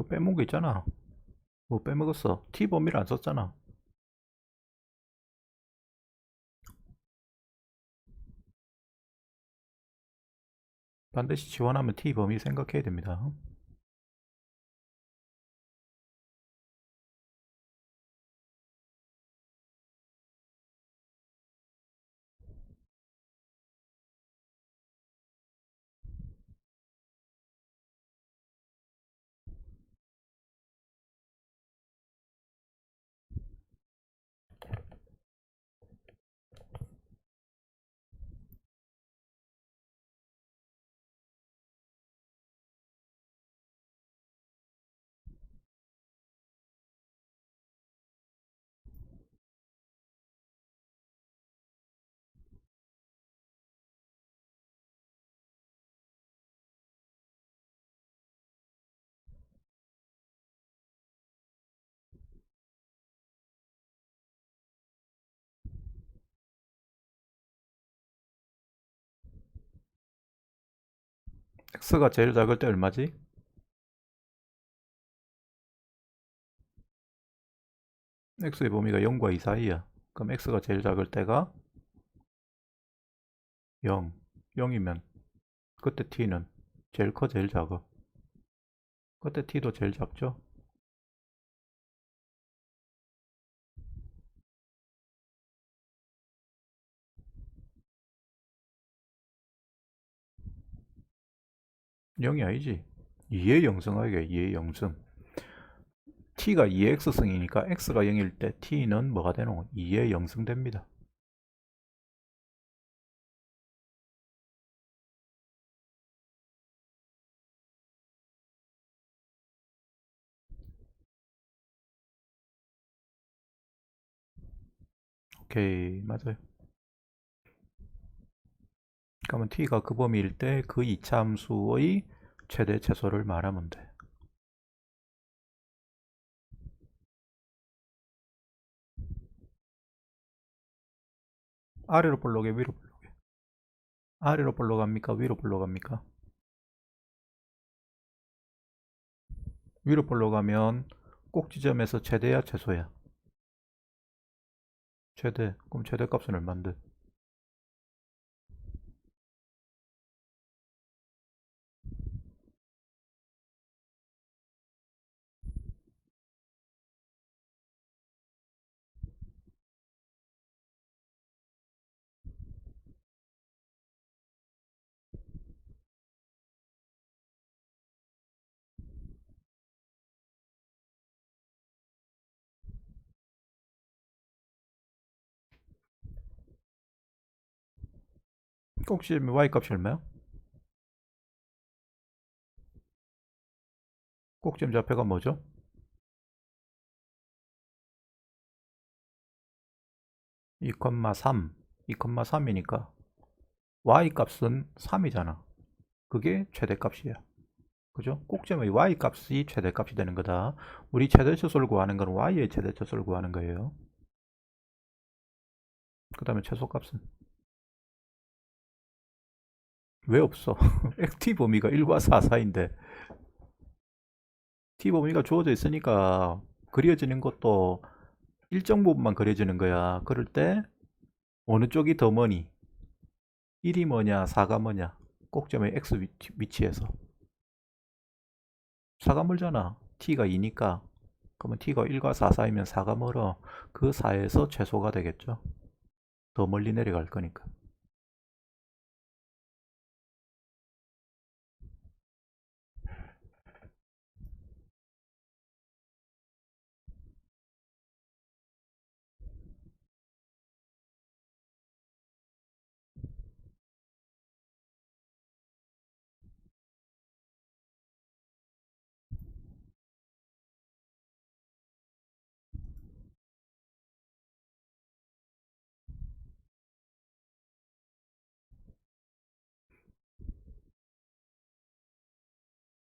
그거 빼먹은 거 있잖아. 뭐 빼먹었어? t 범위를 안 썼잖아. 반드시 지원하면 t 범위 생각해야 됩니다. x가 제일 작을 때 얼마지? x의 범위가 0과 2 사이야. 그럼 x가 제일 작을 때가 0. 0이면 그때 t는 제일 커, 제일 작아? 그때 t도 제일 작죠? 0이 아니지. 2의 영승하게 2의 영승. t가 2의 x승이니까 x가 0일 때 t는 뭐가 되노? 2의 영승 됩니다. 오케이, 맞아요. 그러면 t가 그 범위일 때 그 이차 함수의 최대 최소를 말하면 돼. 아래로 볼록해, 위로 볼록해? 아래로 볼록합니까? 위로 볼록합니까? 위로 볼록하면 꼭 지점에서 최대야, 최소야? 최대. 그럼 최대 값은 얼만데? 꼭 지점에 y 값이 얼마야? 꼭 지점 좌표가 뭐죠? 2,3. 2,3이니까 y 값은 3이잖아. 그게 최대값이야. 그죠? 꼭지점의 y 값이 최대값이 되는 거다. 우리 최대치수를 구하는 건 y의 최대치수를 구하는 거예요. 그 다음에 최소값은 왜 없어? t 범위가 1과 4 사이인데 t 범위가 주어져 있으니까 그려지는 것도 일정 부분만 그려지는 거야. 그럴 때 어느 쪽이 더 머니? 1이 뭐냐, 4가 뭐냐? 꼭지점의 x 위치에서 4가 멀잖아. t가 2니까. 그러면 t가 1과 4 사이면 4가 멀어. 그 4에서 최소가 되겠죠. 더 멀리 내려갈 거니까.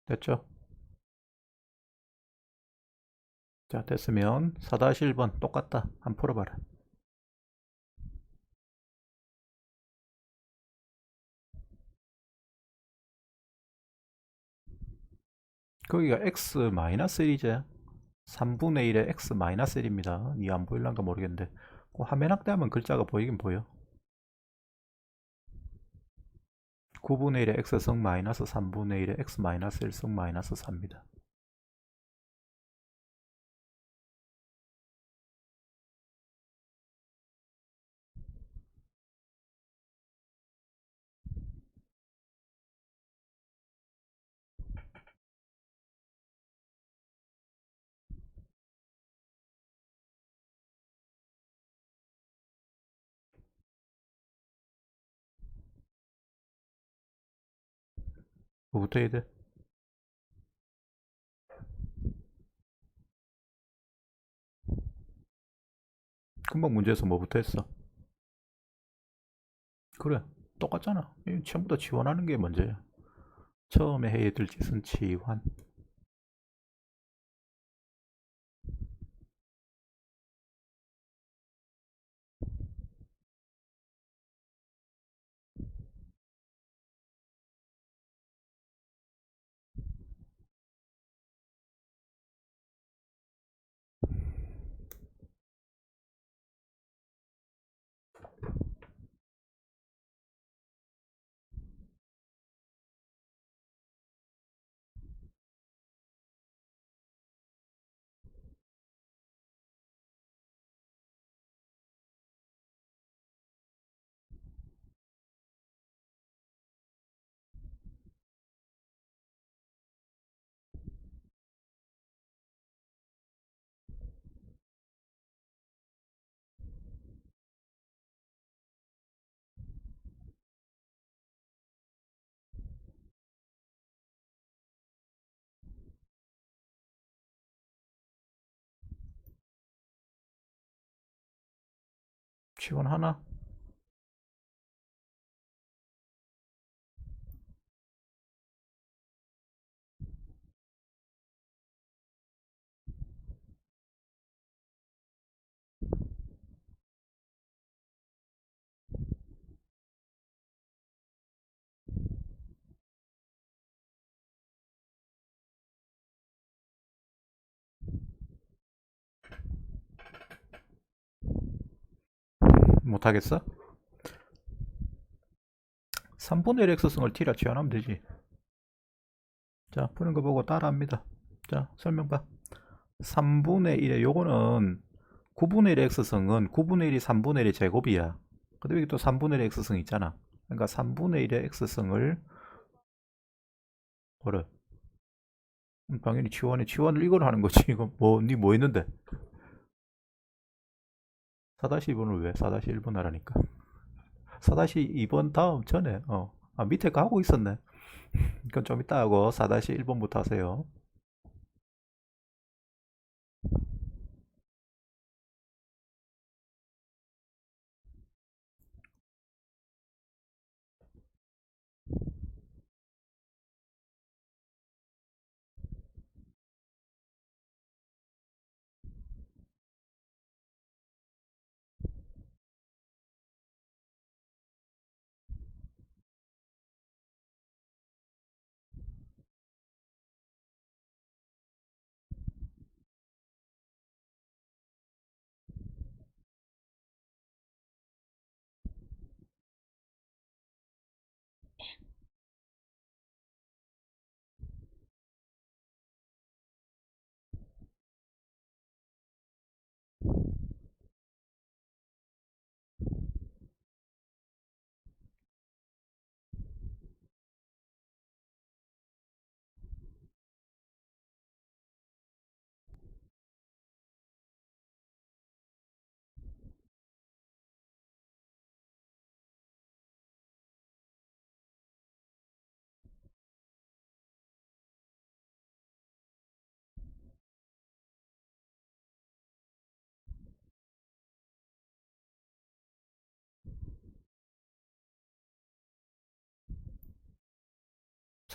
됐죠? 자, 됐으면 4-1번 똑같다. 한번 풀어봐라. 거기가 x-1이제 3분의 1에 x-1입니다. 니 안 보일란가 모르겠는데 그 화면 확대하면 글자가 보이긴 보여. 9분의 1에 x승 마이너스 3분의 1에 x 마이너스 1승 마이너스 4입니다. 뭐부터 해야 돼? 금방 문제에서 뭐부터 했어? 그래, 똑같잖아. 전부 다 지원하는 게 문제야. 처음에 해야 될 짓은 지원. 지원하나? 못하겠어? 3분의 1 x승을 t라 지원하면 되지. 자, 푸는 거 보고 따라합니다. 자, 설명 봐. 3분의 1에 요거는 9분의 1 x승은 9분의 1이 3분의 1의 제곱이야. 근데 여기 또 3분의 1 x승 있잖아. 그러니까 3분의 1의 x승을 뭐래? 당연히 지원을 이걸 하는 거지. 이거 뭐 했는데? 4-2번을 왜? 4-1번 하라니까. 4-2번 다음 전에 밑에 가고 있었네. 이건 좀 이따 하고 4-1번부터 하세요.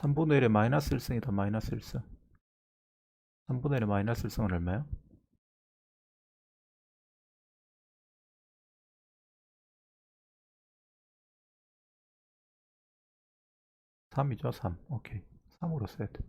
3분의 1에 마이너스 1승이다. 마이너스 1승. 3분의 1에 마이너스 1승은 얼마야? 3이죠. 3. 오케이. 3으로 세트.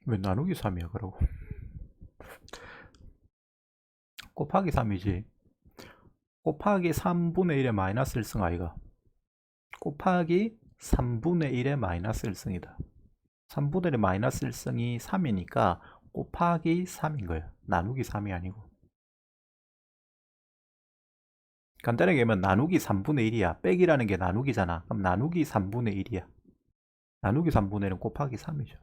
왜 나누기 3이야 그러고. 곱하기 3이지. 곱하기 3분의 1의 마이너스 1승 아이가. 곱하기 3분의 1의 마이너스 1승이다. 3분의 1의 마이너스 1승이 3이니까 곱하기 3인 거예요. 나누기 3이 아니고. 간단하게 얘기하면 나누기 3분의 1이야. 빼기라는 게 나누기잖아. 그럼 나누기 3분의 1이야. 나누기 3분의 1은 곱하기 3이죠.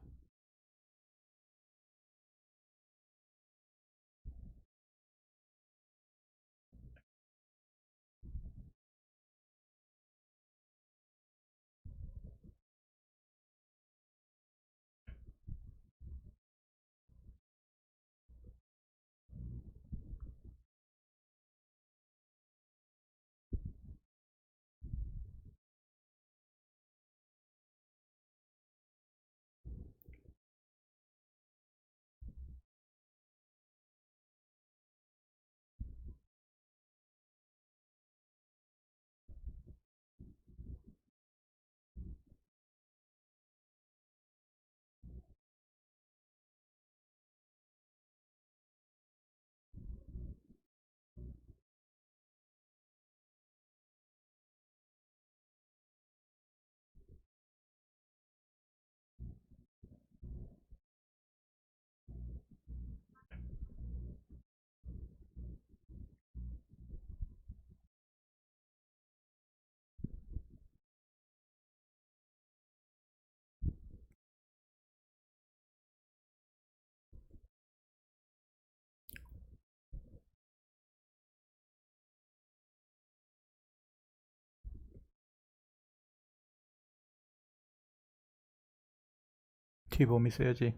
t범위 써야지.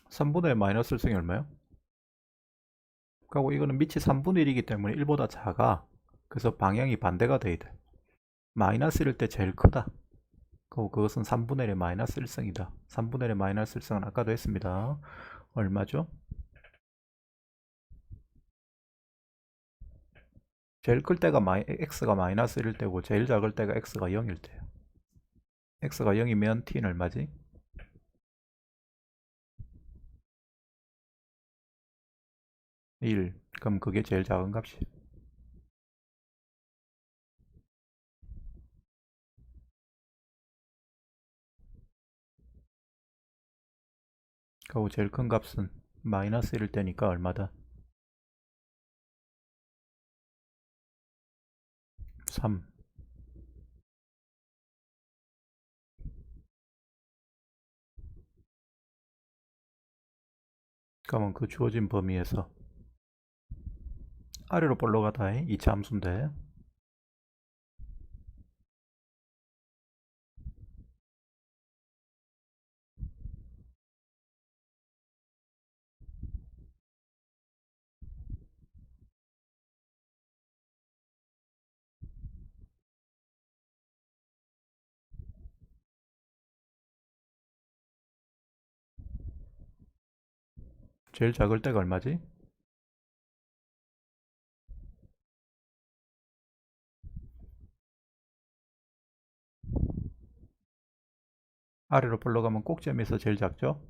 3분의 1 마이너스 1승이 얼마야? 그리고 이거는 밑이 3분의 1이기 때문에 1보다 작아. 그래서 방향이 반대가 돼야 돼. 마이너스 1일 때 제일 크다. 그리고 그것은 3분의 1의 마이너스 1승이다. 3분의 1의 마이너스 1승은 아까도 했습니다. 얼마죠? 제일 클 때가 x가 마이너스 1일 때고 제일 작을 때가 x가 0일 때예요. x가 0이면 t는 얼마지? 1. 그럼 그게 제일 작은 값이. 그리고 제일 큰 값은 마이너스 1일 때니까 얼마다? 3. 그러면 그 주어진 범위에서 아래로 볼록하다. 2차 함수인데 제일 작을 때가 얼마지? 아래로 볼록하면 꼭지점에서 제일 작죠?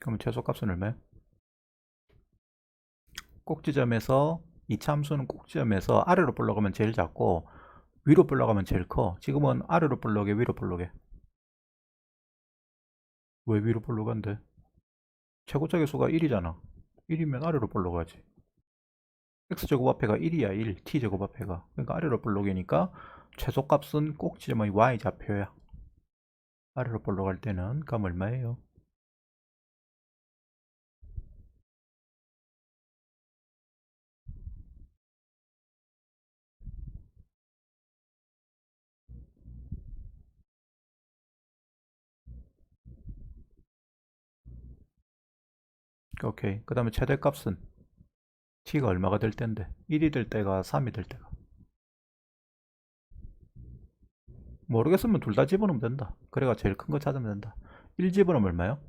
그러면 최소값은 얼마야? 꼭지점에서 2차 함수는 꼭지점에서 아래로 볼록하면 제일 작고 위로 볼록하면 제일 커. 지금은 아래로 볼록해 위로 볼록해? 왜 위로 볼록한데? 최고적의 수가 1이잖아. 1이면 아래로 볼록하지. x제곱 앞에가 1이야 1 t제곱 앞에가. 그러니까 아래로 볼록이니까 최소값은 꼭 지점의 y좌표야. 아래로 볼록할 때는 값 얼마예요? 오케이. 그 다음에 최대값은 t가 얼마가 될 때인데 1이 될 때가 3이 될 때가. 모르겠으면 둘 다 집어넣으면 된다. 그래가 제일 큰 거 찾으면 된다. 1 집어넣으면 얼마요?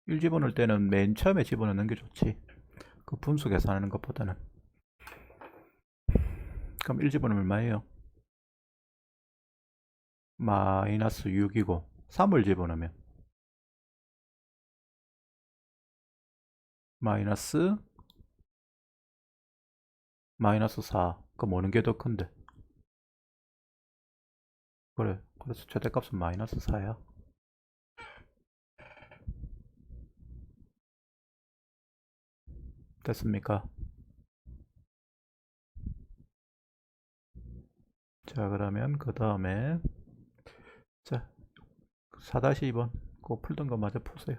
1 집어넣을 때는 맨 처음에 집어넣는 게 좋지. 그 분수 계산하는 것보다는. 그럼 1 집어넣으면 얼마예요? 마이너스 6이고 3을 집어넣으면 마이너스 4. 그럼 어느 게 더 큰데? 그래. 그래서 최대값은 마이너스 4야. 됐습니까? 자, 그러면 그 다음에 자 4-2번 그거 풀던 거 마저 푸세요.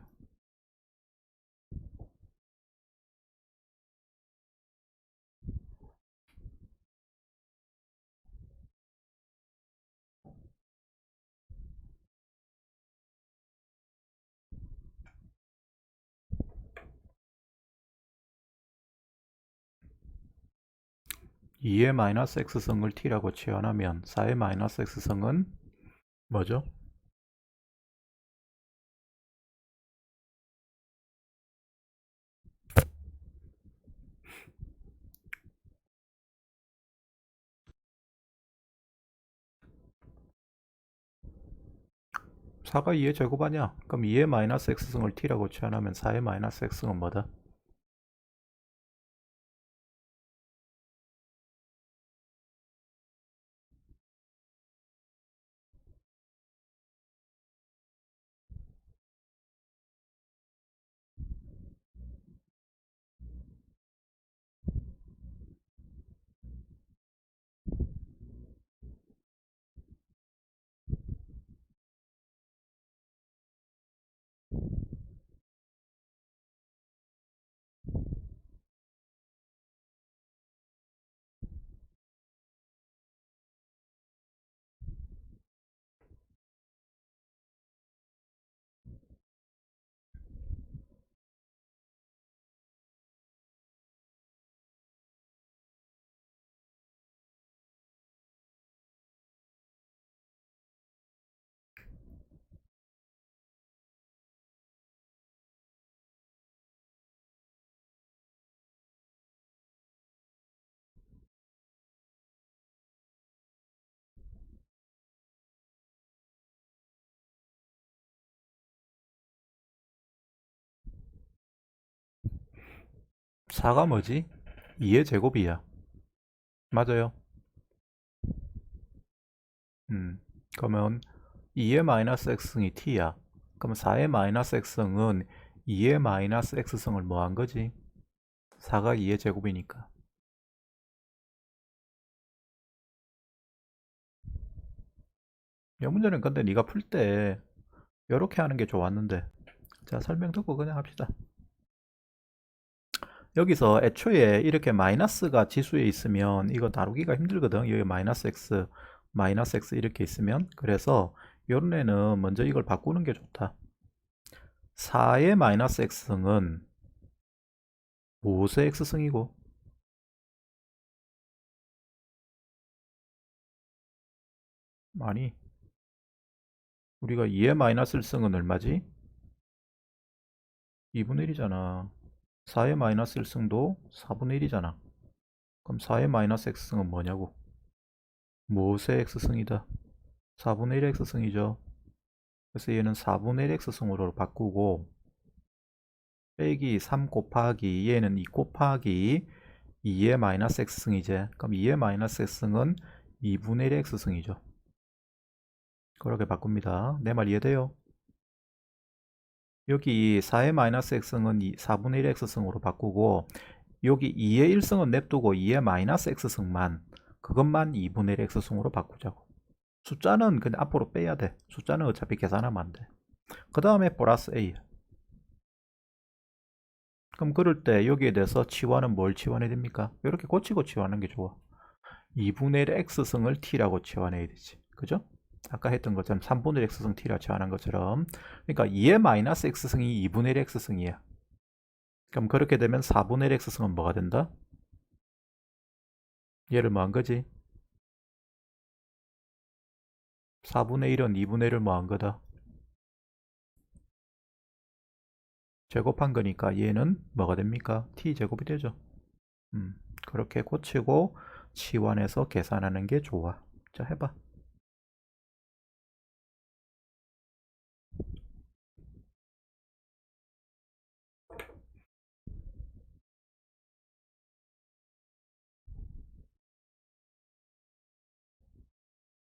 (2의 마이너스 x승을 t라고 치환하면 4의 마이너스 x승은 뭐죠? 4가 2의 제곱 아니야? 그럼 2의 마이너스 x승을 t라고 치환하면 4의 마이너스 x승은 뭐다? (4가) 뭐지? 2의 제곱이야. 맞아요. 그러면 2의 마이너스 x승이 t야. 그럼 4의 마이너스 x승은 2의 마이너스 x승을 뭐 한 거지? 4가 2의 제곱이니까. 이 문제는 근데 네가 풀 때 이렇게 하는 게 좋았는데. 자, 설명 듣고 그냥 합시다. 여기서 애초에 이렇게 마이너스가 지수에 있으면 이거 다루기가 힘들거든. 여기 마이너스 x 이렇게 있으면. 그래서 요런 애는 먼저 이걸 바꾸는 게 좋다. 4의 마이너스 x승은 무엇의 x승이고? 아니, 우리가 2의 마이너스 1승은 얼마지? 2분의 1이잖아. 4의 마이너스 1승도 4분의 1이잖아. 그럼 4의 마이너스 x승은 뭐냐고? 무엇의 x승이다? 4분의 1의 x승이죠. 그래서 얘는 4분의 1 x승으로 바꾸고 빼기 3 곱하기 얘는 2 곱하기 2의 마이너스 x승이지. 그럼 2의 마이너스 x승은 2분의 1의 x승이죠. 그렇게 바꿉니다. 내 말 이해돼요? 여기 4의 마이너스 x승은 4분의 1의 x승으로 바꾸고 여기 2의 1승은 냅두고 2의 마이너스 x승만 그것만 2분의 1의 x승으로 바꾸자고. 숫자는 그냥 앞으로 빼야 돼. 숫자는 어차피 계산하면 안 돼. 그 다음에 플러스 a. 그럼 그럴 때 여기에 대해서 치환은 뭘 치환해야 됩니까? 이렇게 고치고 치환하는 게 좋아. 2분의 1 x승을 t라고 치환해야 되지. 그죠? 아까 했던 것처럼 3분의 1 x승 t라고 치환한 것처럼. 그러니까 2의 마이너스 x승이 2분의 1 x승이야. 그럼 그렇게 되면 4분의 1 x승은 뭐가 된다? 얘를 뭐 한 거지? 4분의 1은 2분의 1을 뭐 한 거다? 제곱한 거니까 얘는 뭐가 됩니까? t제곱이 되죠. 그렇게 고치고 치환해서 계산하는 게 좋아. 자, 해봐.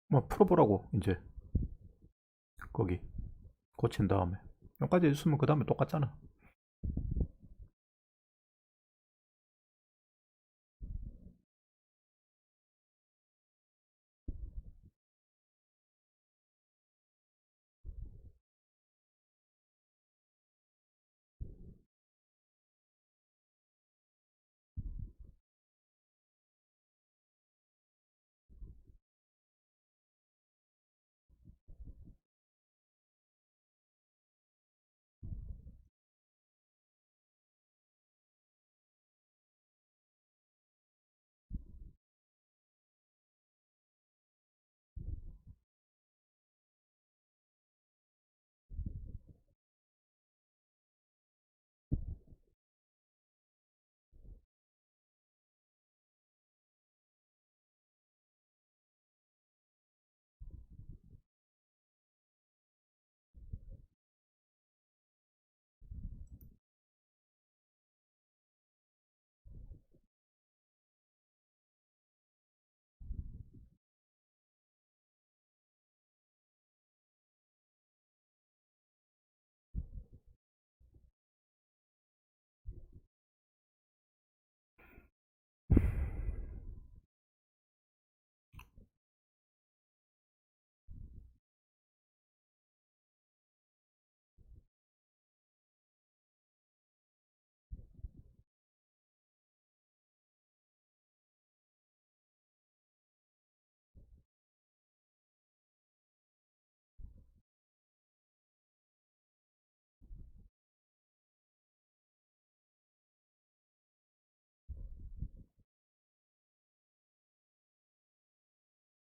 뭐 풀어보라고 이제 거기 고친 다음에 여기까지 있으면 그 다음에 똑같잖아.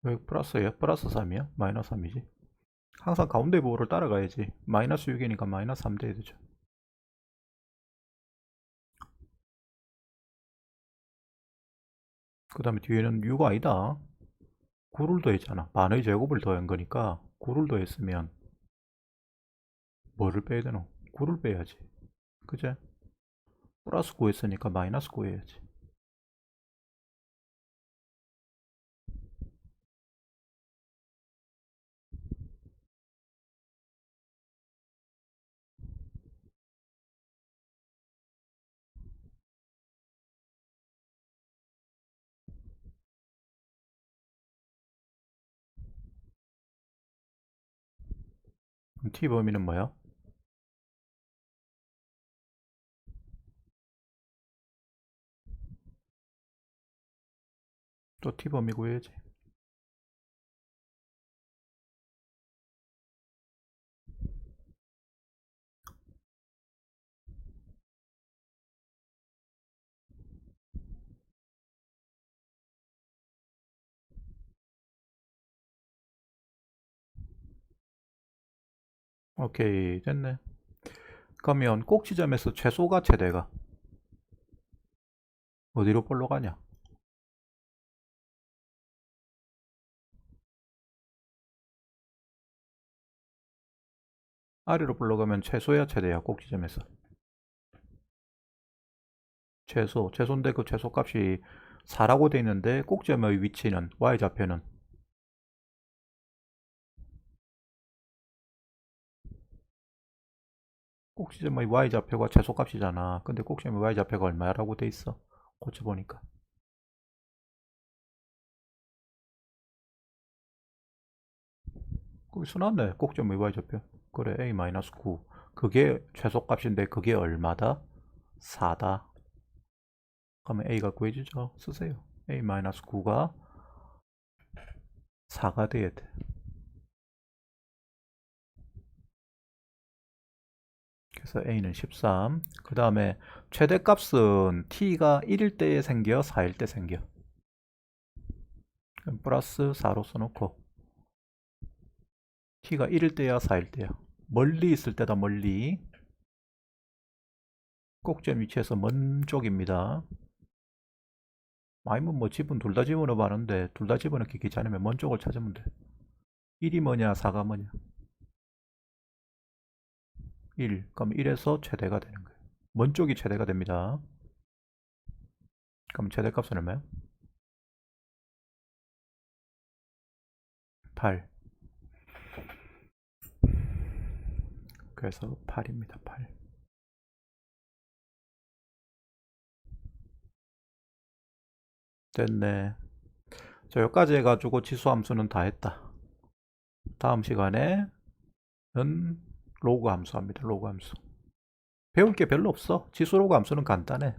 왜 플러스예요? 플러스 3이야? 마이너스 3이지. 항상 가운데 부호를 따라가야지. 마이너스 6이니까 마이너스 3 돼야 되죠. 그 다음에 뒤에는 6 아니다. 9를 더했잖아. 반의 제곱을 더한 거니까 9를 더했으면 뭐를 빼야 되노? 9를 빼야지. 그제? 플러스 9 했으니까 마이너스 9 해야지. 그럼 t 범위는 뭐야? 또 t 범위 구해야지. 오케이, 됐네. 그러면 꼭 지점에서 최소가 최대가 어디로 볼로 가냐? 아래로 볼로 가면 최소야 최대야 꼭 지점에서. 최소인데 그 최소값이 4라고 돼 있는데 꼭지점의 위치는 y좌표는 꼭지점의 y좌표가 최소값이잖아. 근데 꼭지점의 y좌표가 얼마라고 돼 있어? 고쳐보니까. 거기 써놨네. 꼭지점의 y좌표. 그래, a-9. 그게 최소값인데 그게 얼마다? 4다. 그러면 a가 구해지죠. 쓰세요. a-9가 4가 돼야 돼. 그래서 a는 13. 그 다음에 최대값은 t가 1일 때에 생겨, 4일 때 생겨. 그럼 플러스 4로 써놓고 t가 1일 때야, 4일 때야. 멀리 있을 때다, 멀리. 꼭지점 위치에서 먼 쪽입니다. 아니면 뭐 집은 둘 다 집어넣어봤는데 둘 다 집어넣기 귀찮으면 먼 쪽을 찾으면 돼. 1이 뭐냐, 4가 뭐냐. 1. 그럼 1에서 최대가 되는 거예요. 먼 쪽이 최대가 됩니다. 그럼 최대값은 얼마야? 8. 그래서 8입니다. 8. 됐네. 자, 여기까지 해가지고 지수함수는 다 했다. 다음 시간에는 로그 함수 합니다. 로그 함수. 배울 게 별로 없어. 지수 로그 함수는 간단해.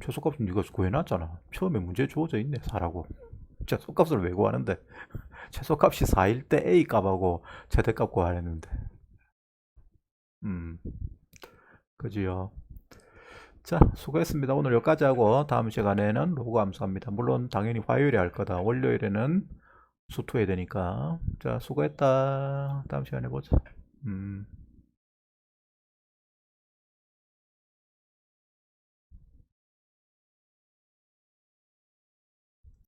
최소값은 네가 구해놨잖아. 처음에 문제 주어져 있네. 4라고. 최소값을 왜 구하는데? 최소값이 4일 때 A 값하고 최대값 구하랬는데. 그지요. 자, 수고했습니다. 오늘 여기까지 하고 다음 시간에는 로그 함수 합니다. 물론 당연히 화요일에 할 거다. 월요일에는 수투해야 되니까. 자, 수고했다. 다음 시간에 보자.